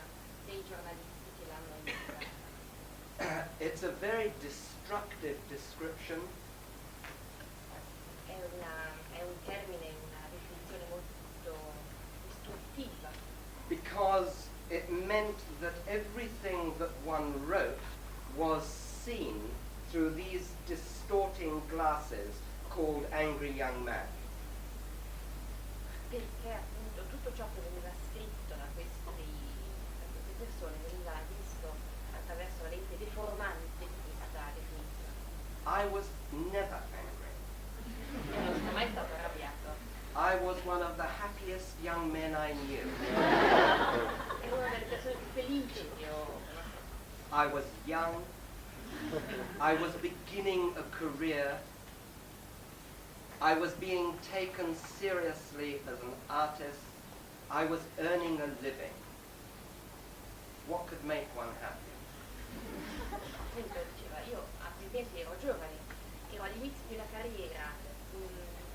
dei giornalisti che l'hanno inventata. It's a very destructive description È un termine, una definizione molto distruttiva, because it meant that everything that one wrote was seen through these distorting glasses called Angry Young Man. perché appunto tutto ciò che veniva scritto da queste persone veniva visto attraverso la lente deformante di questa definizione. I was never angry. Non sono mai stato arrabbiato. I was one of the happiest young men I knew. È una delle persone più felici che ho conosciuto. I was young. I was beginning a career. I was being taken seriously as an artist. I was earning a living. What could make one happy? Appunto diceva, io a quei tempi ero giovane, ero all'inizio di una carriera,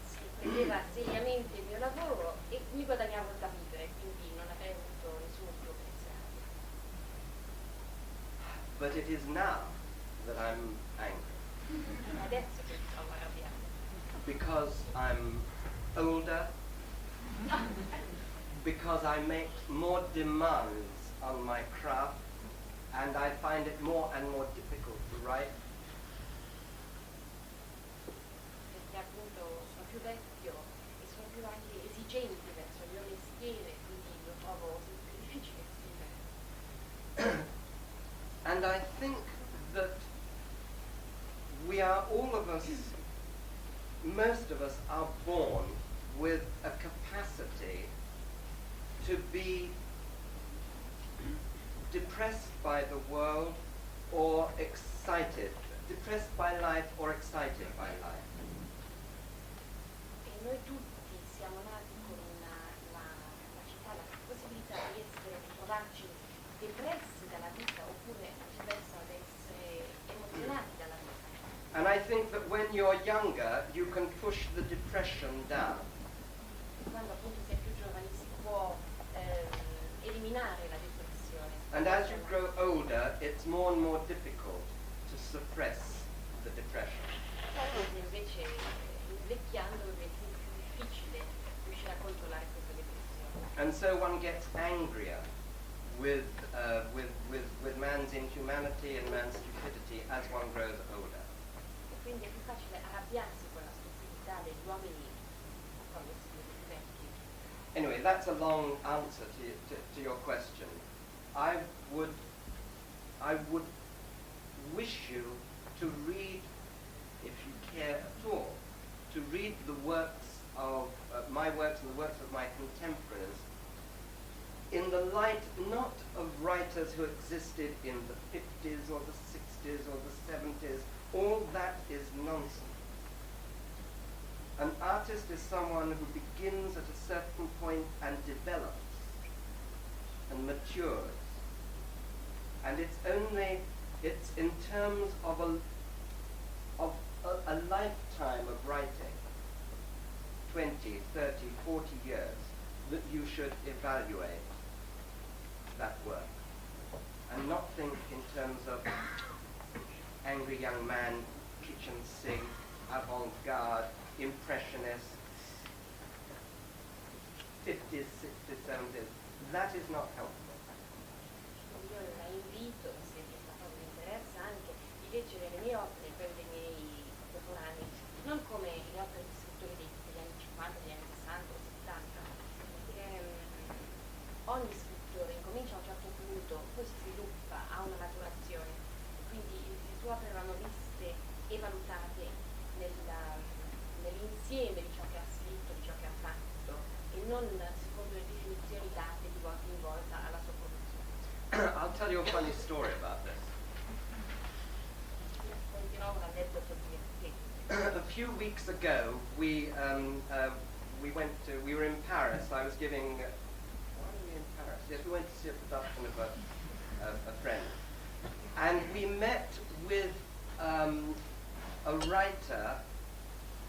si prendeva seriamente il mio lavoro e mi guadagnavo da vivere, quindi non avrei avuto nessun motivo per essere arrabbiata. But it is now that I'm angry. È adesso che mi trovo arrabbiata. Because I'm older, because I make more demands on my craft, and I find it more and more difficult to write. Perché appunto sono più vecchio e sono più anche esigenti verso il mio mestiere, quindi lo trovo sempre più difficile scrivere. And I think that we are, all of us, most of us are born with a capacity to be depressed by the world or excited, depressed by life or excited by life. E noi tutti siamo nati con la capacità, la possibilità di trovarci depressi dalla vita oppure viceversa ad essere emozionati dalla vita. And I think that when you're younger, you can push the depression down. Quando appunto si è più giovani si può eliminare la depressione. And as you grow older, it's more and more difficult to suppress the Depression. Invece invecchiando diventa più difficile riuscire a controllare questa depressione. And so one gets angrier with man's inhumanity and man's stupidity as one grows older. E quindi è più facile arrabbiarsi con la stupidità degli uomini quando si è più vecchi. Anyway, that's a long answer to your question. I would wish you to read, if you care at all, to read the works of my works and the works of my contemporaries in the light not of writers who existed in the 50s or the 60s or the 70s. All that is nonsense. An artist is someone who begins at a certain point and develops and matures. And it's in terms of a lifetime of writing, 20, 30, 40 years, that you should evaluate that work. And not think in terms of angry young man, kitchen sink, avant-garde, impressionists, 50s, 60s, 70s. That is not helpful. Io la invito, se vi sta proprio interessa, anche di leggere le mie opere, quelle dei miei contemporanei, non come le opere di scrittori degli anni 50, degli anni 60 o 70, perché ogni scrittore incomincia a un certo punto, poi si sviluppa, ha una maturazione, quindi le sue opere vanno viste e valutate nell'insieme di ciò che ha scritto, di ciò che ha fatto, e non secondo le definizioni date di volta in volta alla sua produzione. I'll tell you a funny story about this. A few weeks ago, we were in Paris. I was giving. Why were we in Paris? Yes, we went to see a production of a friend, and we met with a writer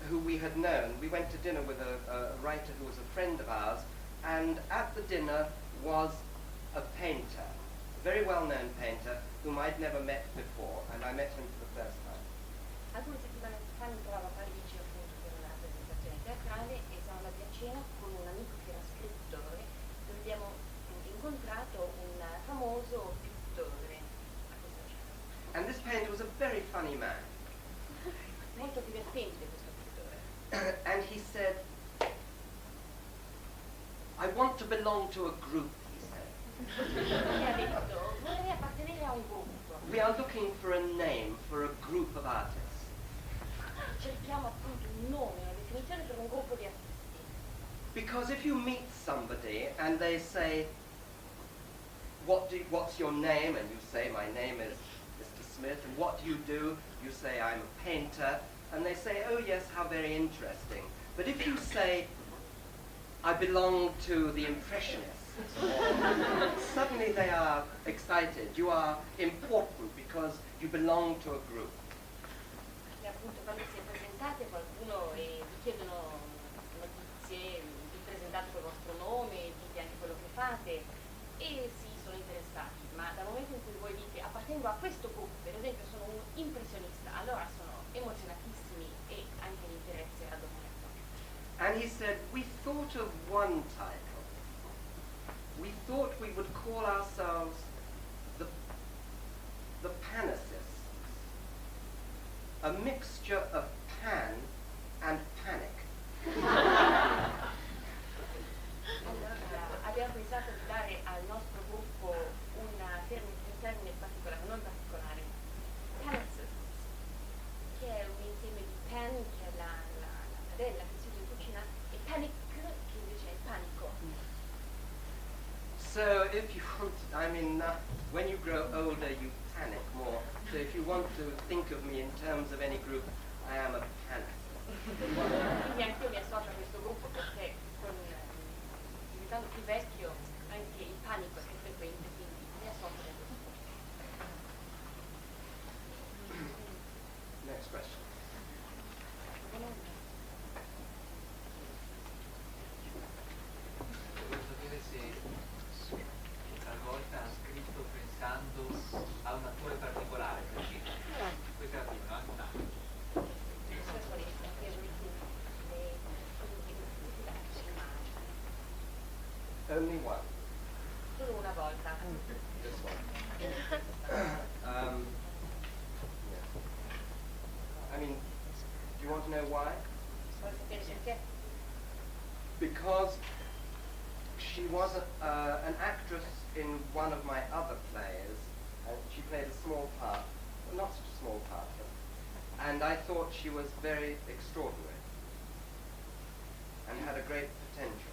who we had known. We went to dinner with a writer who was a friend of ours, and at the dinner was a painter, a very well-known painter whom I'd never met before, and I met him for the first time. Alcune settimane fa mi trovavo a Parigi appunto per una presentazione teatrale e siamo andati a cena con un amico che era scrittore, dove abbiamo incontrato un famoso pittore a questa cena. And this painter was a very funny man. Molto divertente questo pittore. And he said, I want to belong to a group, he said. Mi ha detto, vorrei appartenere a un gruppo. We are looking for a name for a group of artists. Cerchiamo appunto un nome, una definizione per un gruppo di artisti. Because if you meet somebody and they say, what's your name? And you say, my name is Mr. Smith. And what do? You say, I'm a painter. And they say, oh yes, how very interesting. But if you say, I belong to the Impressionists, suddenly they are excited. You are important because you belong to a group. E appunto quando si è presentate qualcuno e vi chiedono notizie, vi presentate col vostro nome, dite anche quello che fate e sì, sono interessati, ma dal momento in cui voi dite appartengo a questo gruppo, per esempio sono un impressionista, allora sono emozionatissimi e anche l'interesse è aumenta. And he said, we thought of one title. We thought we would call ourselves the Panicists, a mixture of pan and panic. Allora, abbiamo pensato di dare al nostro gruppo un termine particolare, non particolare, Panicists, che è un insieme di pan, che è la padella che si usa in cucina, e panic, che invece è il panico. So if you want to, when you grow older, you panic more. So if you want to think of me in terms of any group, I am a panic. Quindi anche io mi associo a questo gruppo perché diventando più vecchio anche il panico è più frequente, quindi mi associo a questo gruppo. Next question. Volevo sapere se talvolta ha scritto pensando a un attore particolare, per esempio. Questa è la prima, anche un altro. Only one. Solo una volta. This one. Yeah. I mean, do you want to know why? Vuoi sapere perché? Because she was an actress in one of my other plays, and she played a small part, well, not such a small part, and I thought she was very extraordinary and had a great potential.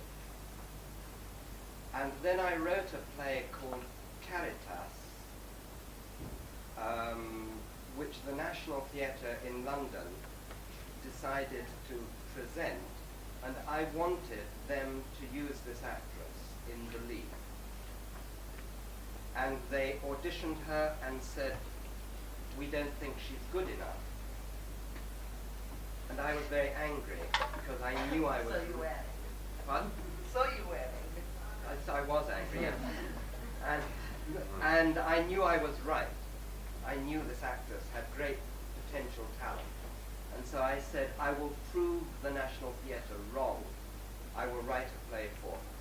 And then I wrote a play called Caritas, which the National Theatre in London decided to present, and I wanted them to use this actress in the lead. And they auditioned her and said, "We don't think she's good enough." And I was very angry because I knew I was... So you were angry. Pardon? So you were angry. I was angry, yes. And I knew I was right. I knew this actress had great potential talent. And so I said, I will prove the National Theatre wrong. I will write a play for her.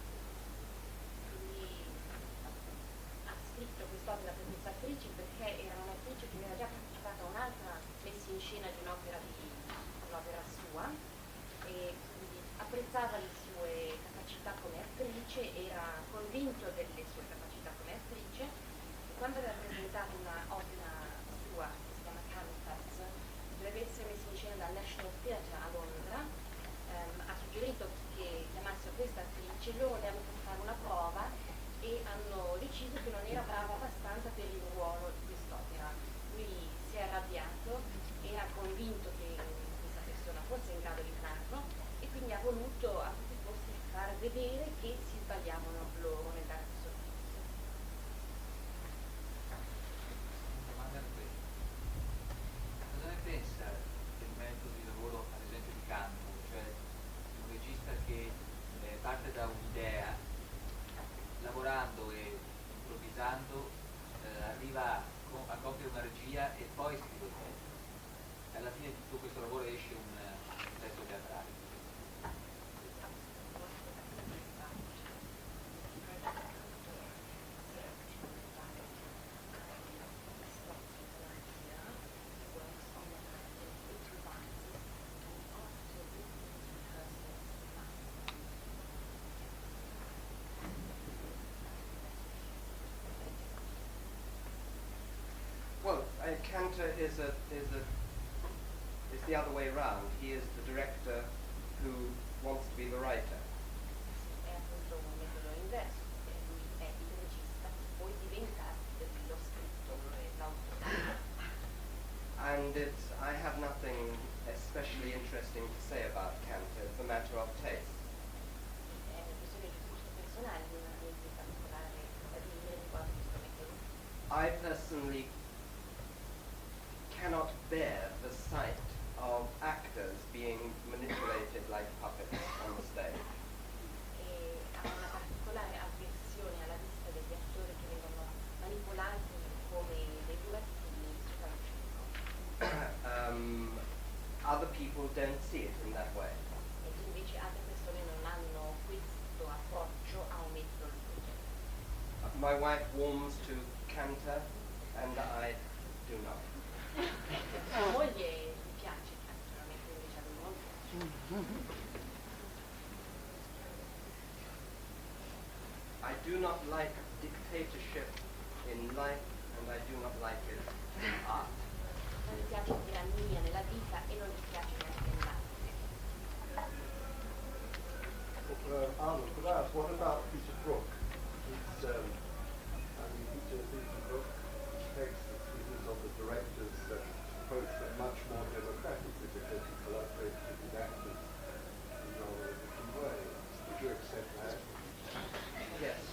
Quindi ha scritto quest'opera per questa attrice perché era un'attrice che aveva già partecipato a un'altra messa in scena di un'opera sua, e quindi apprezzava le sue capacità come attrice, era convinto delle sue capacità come attrice, e quando aveva presentato un'opera sua che si chiama Caritas, doveva essere messa in scena dal National Theatre a Londra, ha suggerito che chiamasse questa attrice. Loro le hanno fatto fare una prova e hanno deciso che non era brava abbastanza per il ruolo di quest'opera. Lui si è arrabbiato e ha convinto che questa persona fosse in grado di farlo, e quindi ha voluto a tutti i costi far vedere che si sbagliavano loro nel dare questo servizio. Domanda a questo. Cosa ne pensa del metodo di lavoro, ad esempio, di canto? Cioè un regista che parte da un'idea, lavorando e improvvisando, arriva a compiere una regia e poi scrive il testo. Alla fine di tutto questo lavoro esce un testo teatrale. Well, Cantor is the other way round. He is the director who wants to be the writer. È appunto un metodo inverso, lui è il regista, poi diventa lo scrittore, l'autore. And I have nothing especially interesting to say about Cantor. It's a matter of taste. È una questione di gusto personale, non ha niente di particolare da dire riguardo questo metodo. I personally cannot bear the sight of actors being manipulated like puppets on the stage. E ha una particolare avversione alla vista degli attori che vengono manipolati come dei burattini sul palcoscenico. Other people don't see it in that way. E invece altre persone non hanno questo approccio a un metodo del genere. My wife warms to Cantor, and I do not. Sua moglie gli piace, naturalmente, invece a lui non piace. I do not like dictatorship in life, and I do not like it in art. Non gli piace la tirannia nella vita e non gli piace neanche nell'arte. Arnold, could I ask, what about Peter Brook? Peter Brook takes the views of the directors that approach them much more democratically because he collaborates with his actors in rather a different way. Would you accept that? Yes.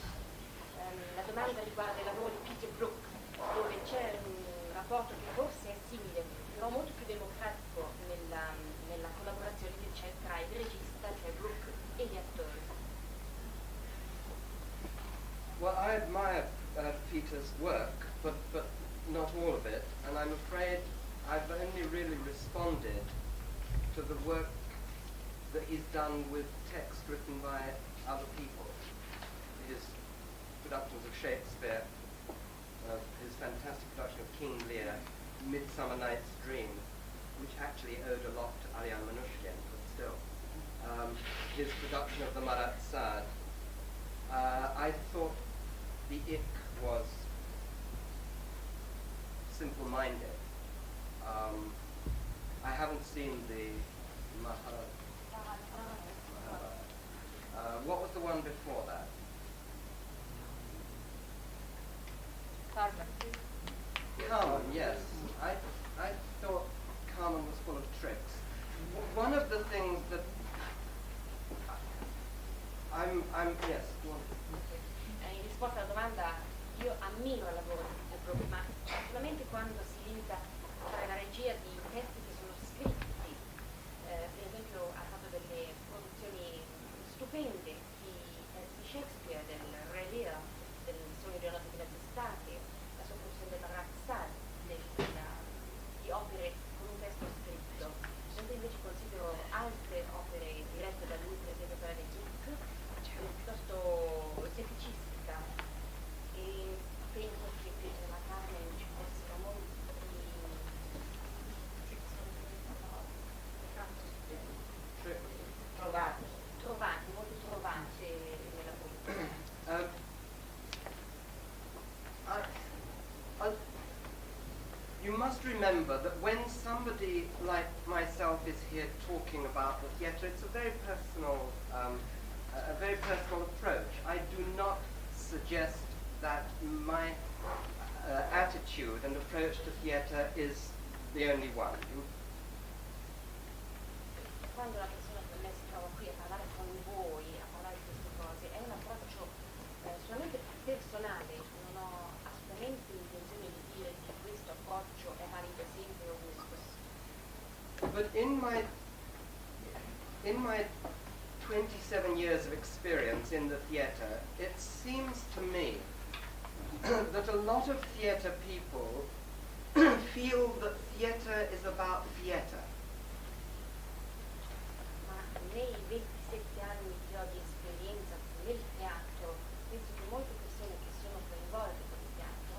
La domanda riguarda il lavoro di Peter Brook, dove c'è un rapporto che forse è simile, però molto più democratico nella collaborazione che c'è tra il regista, cioè Brook, e gli attori. Well, I admire Peter's work, but not all of it, and I'm afraid I've only really responded to the work that he's done with text written by other people. his productions of Shakespeare, his fantastic production of King Lear, Midsummer Night's Dream, which actually owed a lot to Ariane Manouchian, but still. His production of the Marat Sade. I thought the ick was simple-minded. I haven't seen the Maharaj. What was the one before that? Carmen. Carmen, yes. I thought Carmen was full of tricks. One of the things that yes. Go on. In risposta alla domanda, io ammiro il lavoro del gruppo, ma solamente quando si limita a fare la regia di testi che sono scritti. Per esempio ha fatto delle produzioni stupende di Shakespeare, del Re Lear, del Sogno di una notte di mezz'estate, la sua produzione del Marat Sade, di opere con un testo scritto. Mentre invece considero altre opere dirette da lui, per esempio quella di Zuc, piuttosto semplicistica, e penso che per la Carmen ci fossero molti trovati, molto trovate nella produzione. You must remember that when somebody like myself is here talking about the theatre, it's a very personal approach. I do not suggest that my attitude and approach to theatre is the only one. Quando la persona per me si trova qui a parlare con voi, a parlare di queste cose, è un approccio solamente personale, non ho assolutamente intenzione di dire che questo approccio è valido sempre ovunque. But in my 27 years of experience in the theatre, it seems to me that a lot of theatre people feel that theatre is about theatre. Ma nei 27 anni che ho di esperienza nel teatro, penso che molte persone che sono coinvolte con il teatro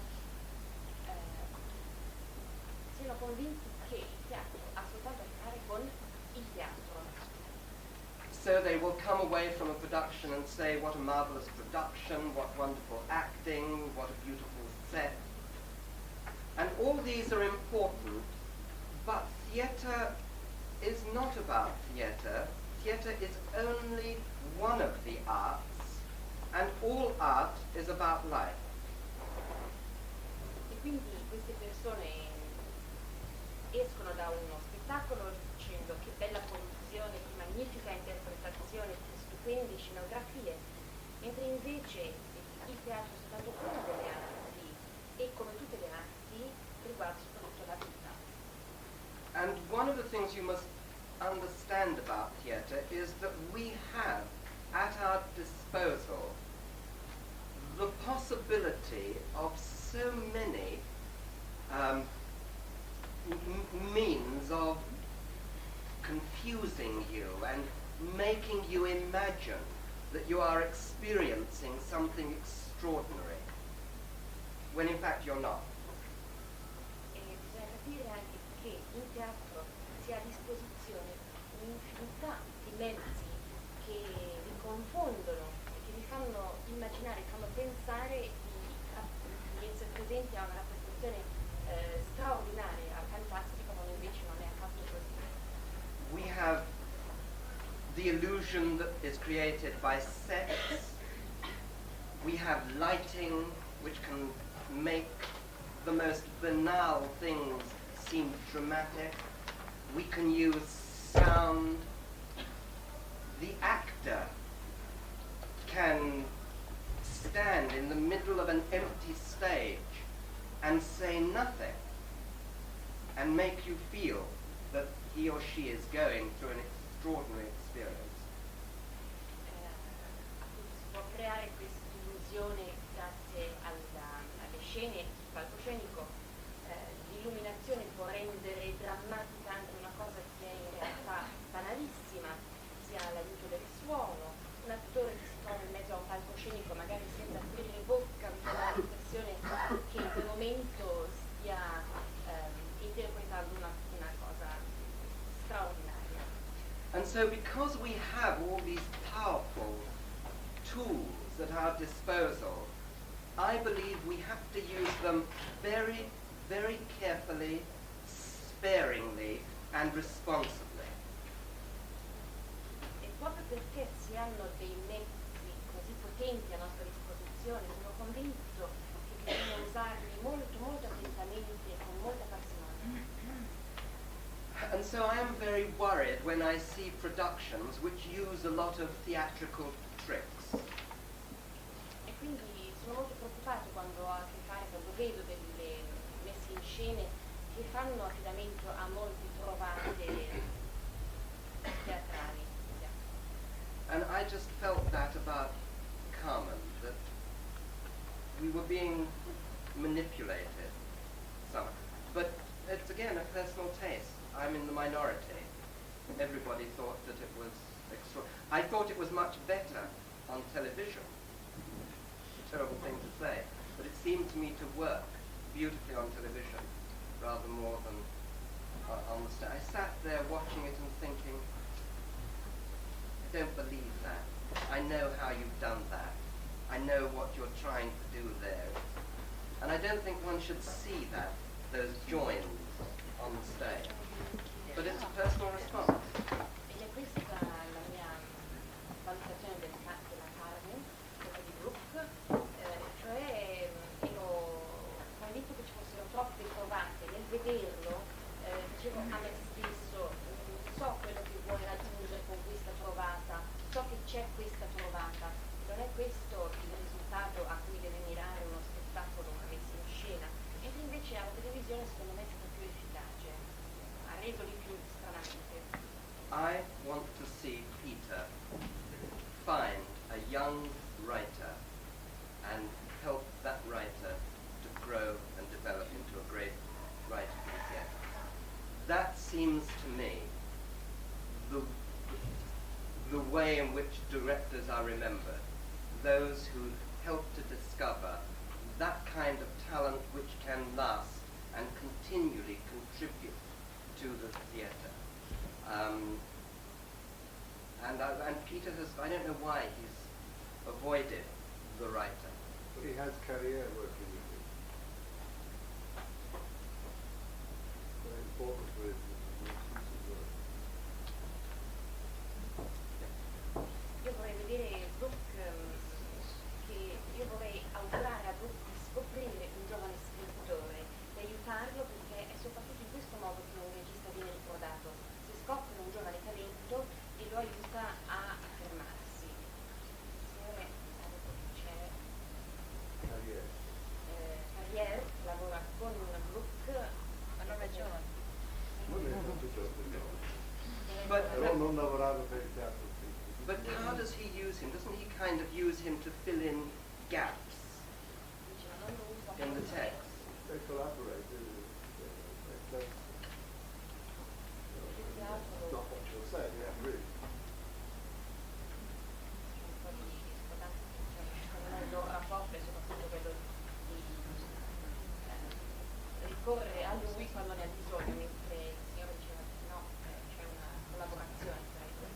siano convinti che il teatro ha soltanto a che fare con il teatro. So they will come away from a production and say, what a marvelous production, what wonderful acting, what a beautiful set. And all these are important, but theatre is not about theatre. Theatre is only one of the arts, and all art is about life. E quindi queste persone escono da uno spettacolo dicendo che bella produzione, che magnifica interpretazione, che stupende scenografie, mentre invece il teatro è soltanto una delle arti e come tutte le arti riguarda soprattutto la vita. And one of the things you must understand about theatre is that we have at our disposal the possibility of so many means of confusing you and making you imagine that you are experiencing something extraordinary, when in fact you're not. E bisogna capire anche che in teatro si ha a disposizione un'infinità di mezzi che vi confondono e che vi fanno immaginare, fanno pensare di essere presenti a una rappresentazione straordinaria, fantastica, quando invece non è affatto così. We have the illusion that is created by sets. We have lighting, which can make the most banal things seem dramatic. We can use sound. The actor can stand in the middle of an empty stage and say nothing and make you feel that he or she is going through an extraordinary experience. Si può creare questa illusione grazie alle scene sul palcoscenico. L'illuminazione può rendere drammatica anche una cosa che è in realtà banalissima, sia l'aiuto del suono. Un attore che si trova in mezzo a un palcoscenico magari And so because we have all these powerful tools at our disposal, I believe we have to use them very, very carefully, sparingly, and responsibly. E proprio perché si hanno dei mezzi così potenti a nostra disposizione, sono convinto che bisogna usarli molto, molto attentamente e con molta parsimonia. And so I am very worried when I see productions which use a lot of theatrical tricks. E quindi sono molto preoccupato quando ho a che fare, quando vedo delle messe in scene che fanno affidamento a molte trovate teatrali. And I just felt that about Carmen, that we were being manipulated. But it's again a personal taste. I'm in the minority. Everybody thought that it was I thought it was much better on television. Terrible thing to say, but it seemed to me to work beautifully on television rather more than on the stage. I sat there watching it and thinking, I don't believe that. I know how you've done that. I know what you're trying to do there. And I don't think one should see that, those joins on the stage. But it's a personal response. Ed è questa la mia valutazione della Carmen, quella di Brooke, cioè ero convinto che ci fossero troppe trovate. Nel vederlo dicevo a me stesso, so quello che vuole raggiungere con questa trovata, so che c'è questa trovata, non è questo il risultato a cui deve mirare uno spettacolo, una messa in scena, mentre invece alla televisione secondo me è stata più efficace, ha reso di più stranamente. I want to see Peter find a young writer and help that writer to grow and develop into a great writer for the theatre. That seems to me the way in which directors are remembered, those who help to discover that kind of talent which can last and continually contribute to the theatre. And Peter has, I don't know why he's avoided the writer. But he has career working with him. Very important for his work. Io vorrei vedere Brooke, io vorrei augurare a Brooke di scoprire un giovane scrittore, di aiutarlo perché è soprattutto in questo modo che un regista viene ricordato. Si scopre un giovane talento e lo aiuta a affermarsi. Signore, c'è Carriere, lavora con Brooke, hanno ragione. Non è molto giovane. But, Però non lavorava per il teatro. but how does he use him? Doesn't he kind of use him to fill in gaps Dice, ma non lo uso in the text? They collaborate. That's not what you'll say, yeah, really. un po' di secondo me il loro rapporto è soprattutto quello di ricorrere a lui quando ne ha bisogno, mentre il signore diceva no, c'è una collaborazione tra i due.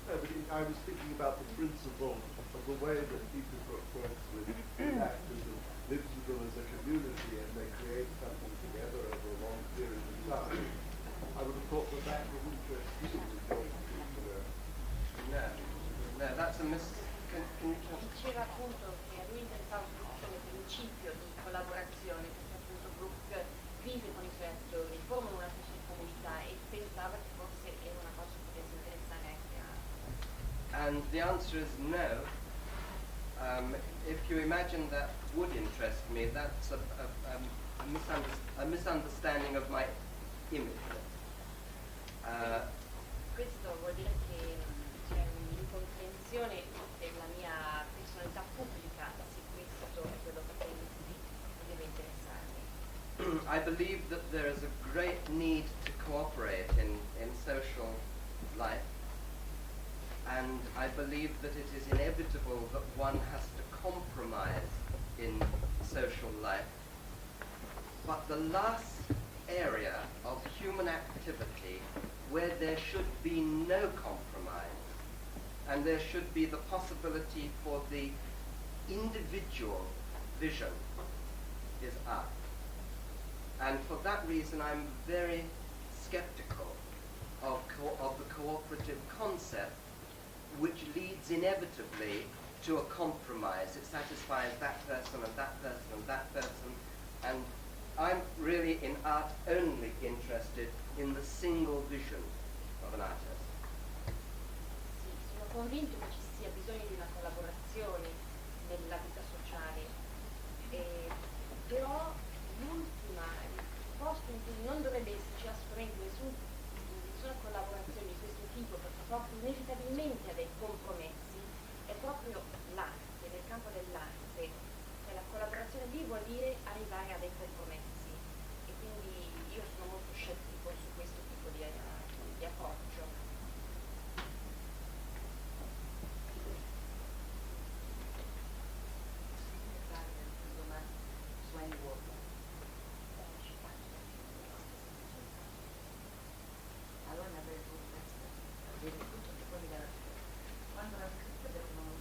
No, but I was thinking about the principle of the way that Peter Brook works with actors and lives with them as a community and they create something together over a long period of time. I would have thought that that would interest you. No, that's a can you tell? Diceva appunto che a lui interessava soprattutto il principio di collaborazione, perché appunto Brooke vive con i suoi attori, formano una specie di comunità e pensava che forse era una cosa che potesse interessare anche a... And the answer is no. If you imagine that would interest me, that's a misunderstanding of my image. Questo vuol dire che c'è un'incomprensione della mia personalità pubblica, se questo è quello che pensi deve interessarmi. I believe that there is a great need to cooperate in social life, and I believe that it is inevitable that one has to compromise in social life. But the last area of human activity where there should be no compromise, and there should be the possibility for the individual vision is art. And for that reason, I'm very skeptical of the cooperative concept, which leads inevitably to a compromise. It satisfies that person and that person and that person, and I'm really in art only interested in the single vision of an artist. Sì, sono convinto che ci sia bisogno di una collaborazione nella vita sociale, però il posto in cui non dovrebbe esserci assolutamente nessuna collaborazione di questo tipo, perché proprio inevitabilmente ha dei compromessi, è proprio l'arte, nel campo dell'arte. Cioè la collaborazione lì vuol dire arrivare a dei compromessi, e quindi io sono molto scettico su questo tipo di approccio. Su Annie Wobbler. Allora mi avrei dovuto vedere tutto che poi mi dà quando l'ha scritto devono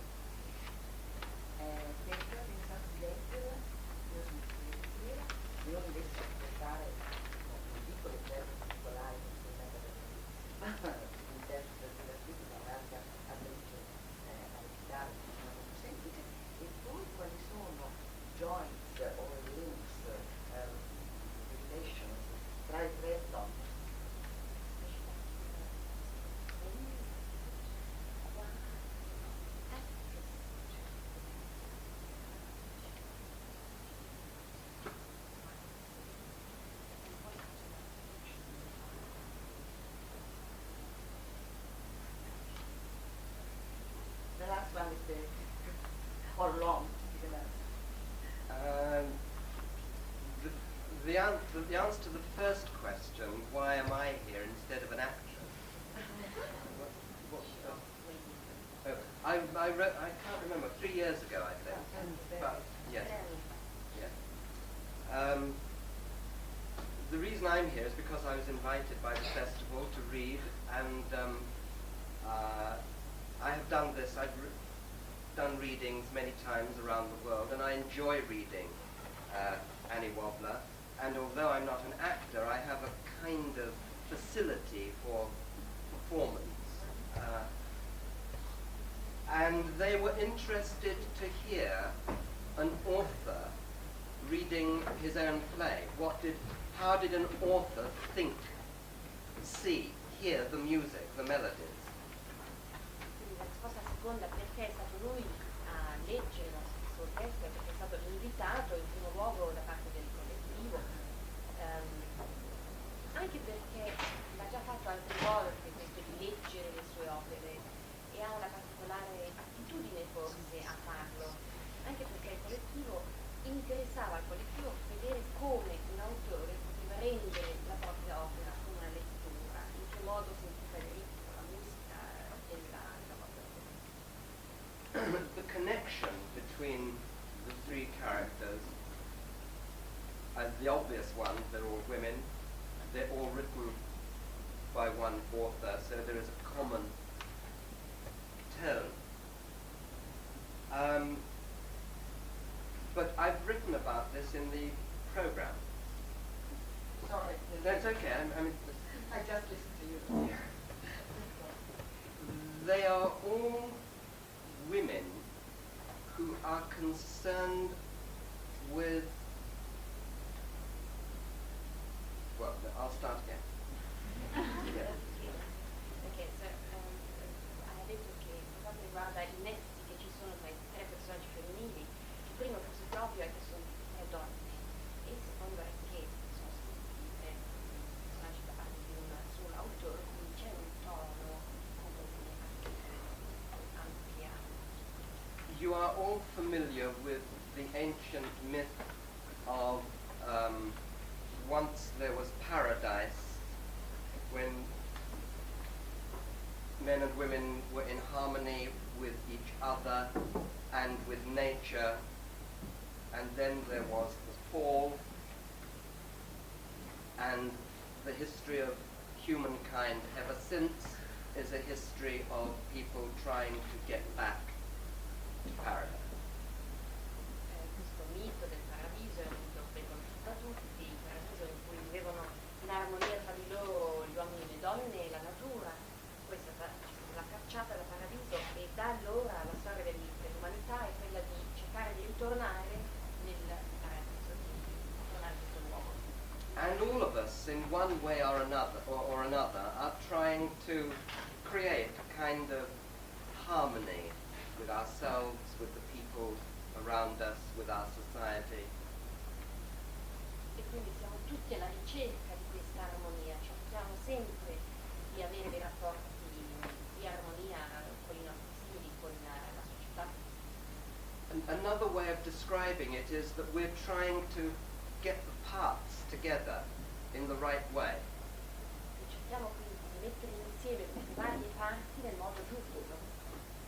sempre ho pensato di leggerla, io sono scritta, io invece ascoltare, non dico le terre particolari perché non è da un testo da scritto da un'altra attrice a recitare, è molto semplice, e poi quali sono joints o links, relations tra i tre donne. The last one is the or long, you know. The answer to the first question, why am I here instead of an actress? I can't remember, 3 years ago, I think. But, yes. Yes. The reason I'm here is because I was invited by the festival to read, and I have done this. I've done readings many times around the world, and I enjoy reading Annie Wobbler. And although I'm not an actor, I have a kind of facility for performance. And they were interested to hear an author reading his own play. How did an author think, see, hear the music, the melodies? Quindi la risposta seconda, perché è stato lui a leggere lo stesso testo, perché è stato invitato in primo luogo da parte del collettivo, anche perché l'ha già fatto altre volte questo di leggere le sue opere e ha una particolare attitudine forse a farlo, anche perché il collettivo interessava al collettivo vedere come un autore poteva rendere la propria opera come una lettura, in che modo sentiva il ritmo, la musica della propria opera. The connection between the three characters, the obvious ones, they're all women, they're all written by one author, so there is a common tone. But I've written about this in the program. Sorry. That's okay. I just listened to you. They are all women who are concerned with, well, I'll start again. Yeah. Perché ha detto che per quanto riguarda i nessi che ci sono tra i tre personaggi femminili, il primo forse proprio è che sono tre donne, e il secondo è che sono scritti tre personaggi da parte di un solo autore, quindi c'è un tono completamente ampliato. You are all familiar with the ancient myth of once there was paradise when men and women were in harmony with each other and with nature, and then there was the fall, and the history of humankind ever since is a history of people trying to get back to paradise. Questo mito del paradiso è un mito ben conosciuto da tutti, il paradiso in cui vivevano in armonia tra di loro gli uomini e le donne e la natura. Poi è stata la cacciata dal paradiso e da allora la storia dell'umanità è quella di cercare di ritornare nel paradiso, di tornare a questo luogo. And all of us, in one way or another, are trying to create a kind of harmony with ourselves, with the people around us, with our society. E quindi siamo tutti alla ricerca di questa armonia, cerchiamo sempre di avere dei rapporti di armonia con i nostri simili, con la società. Another way of describing it is that we're trying to get the parts together in the right way. E cerchiamo quindi di mettere insieme queste varie parti nel modo giusto.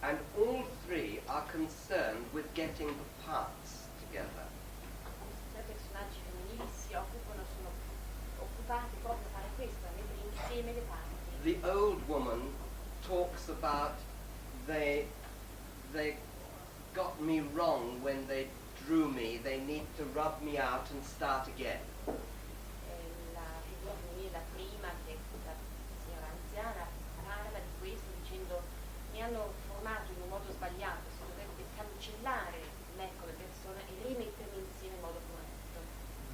And all three are concerned with getting the parts together. Questi tre personaggi femminili sono occupati proprio a fare questo, a mettere insieme le parti. The old woman talks about they got me wrong when they drew me, they need to rub me out and start again. La figura femminile, la prima, che è la signora anziana, parla di questo dicendo mi hanno formato in un modo sbagliato, si dovrebbe cancellare me come persona e rimettermi insieme in modo corretto.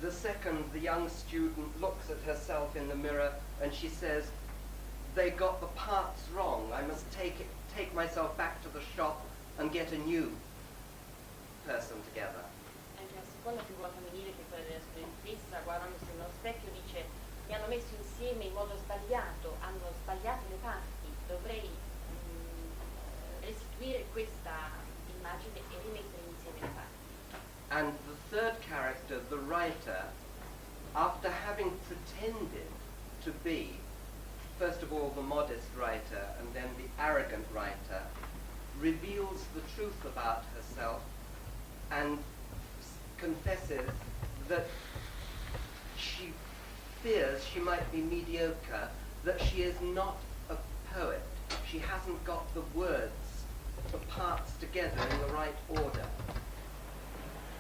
The second, the young student looks at herself in the mirror and she says, they got the parts wrong, I must take myself back to the shop and get a new person together. Anche la seconda figura femminile, che è quella della studentessa, guardandosi nello specchio dice mi hanno messo insieme in modo sbagliato, hanno sbagliato le parti, dovrei restituire questa immagine e rimettere insieme le parti. And the third character, the writer, after having pretended to be, first of all, the modest writer and then the arrogant writer, reveals the truth about herself and confesses that she fears she might be mediocre, that she is not a poet. She hasn't got the words, the parts together in the right order.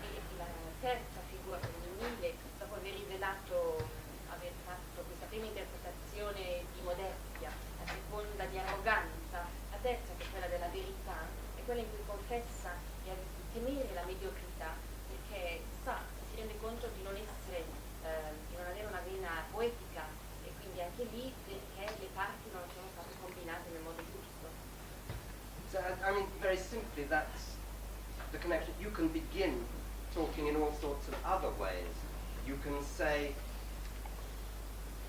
E la terza figura femminile, dopo aver rivelato, aver fatto questa prima interpretazione di modestia, la seconda di arroganza, la terza, che è quella della verità, è quella in cui confessa di temere la mediocrità, perché si rende conto di non essere, di non avere una vena poetica, e quindi anche lì perché le parti non sono state combinate nel modo giusto. So, I mean, very simply, that's the connection. You can begin talking in all sorts of other ways. You can say,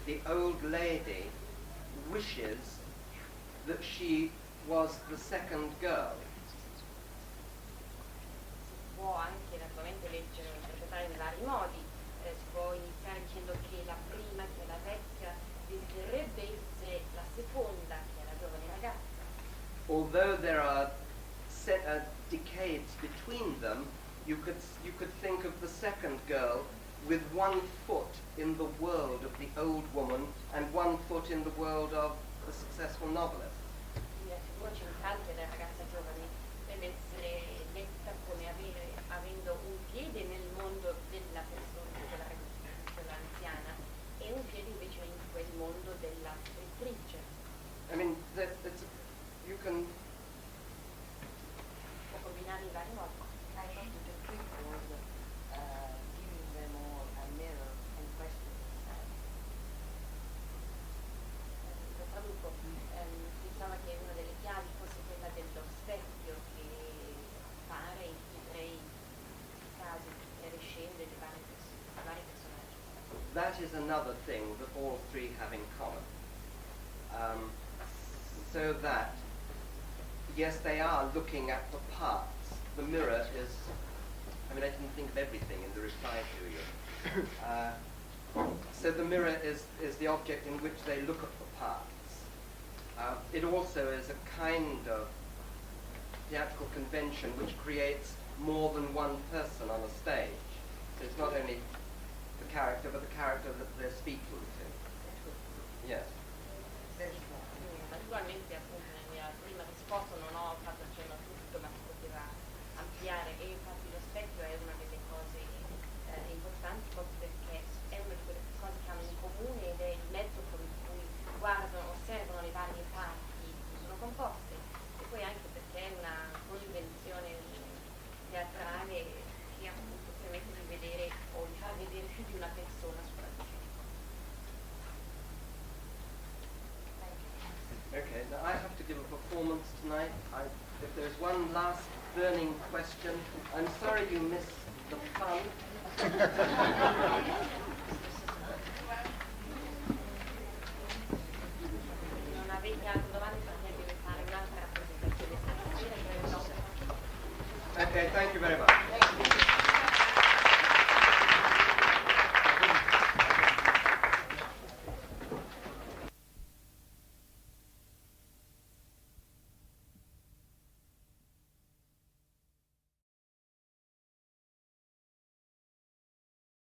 the old lady wishes that she was the second girl. Si può anche naturalmente leggere, interpretare in vari modi. Si può iniziare dicendo che la prima, che è la vecchia, desidererebbe essere la seconda, che è la giovane ragazza. Although there are decades between them, you could think of the second girl with one foot in the world of the old woman and one foot in the world of the successful novelist. Quindi la figura centrale della ragazza giovane deve essere letta come avendo un piede nel mondo della persona, dell'anziana, e un piede invece in quel mondo della scrittrice. I mean, you can Può combinare in vari modi. I thought the trick was giving them all a mirror and question themselves. Lo traduco, pensava che una delle chiavi fosse quella dello specchio che appare in tutti e tre i casi, le scene dei vari personaggi. that is another thing that all three have in common. So that, yes, they are looking at the parts. The mirror is, I mean, I didn't think of everything in the reply to you. So the mirror is the object in which they look at the parts. It also is a kind of theatrical convention which creates more than one person on a stage. So it's not only the character, but the character that they're speaking to. Yes. performance tonight. If there's one last burning question, I'm sorry you missed the fun. Non avete altre domande, potete fare un'altra rappresentazione stasera. Okay, thank you very much.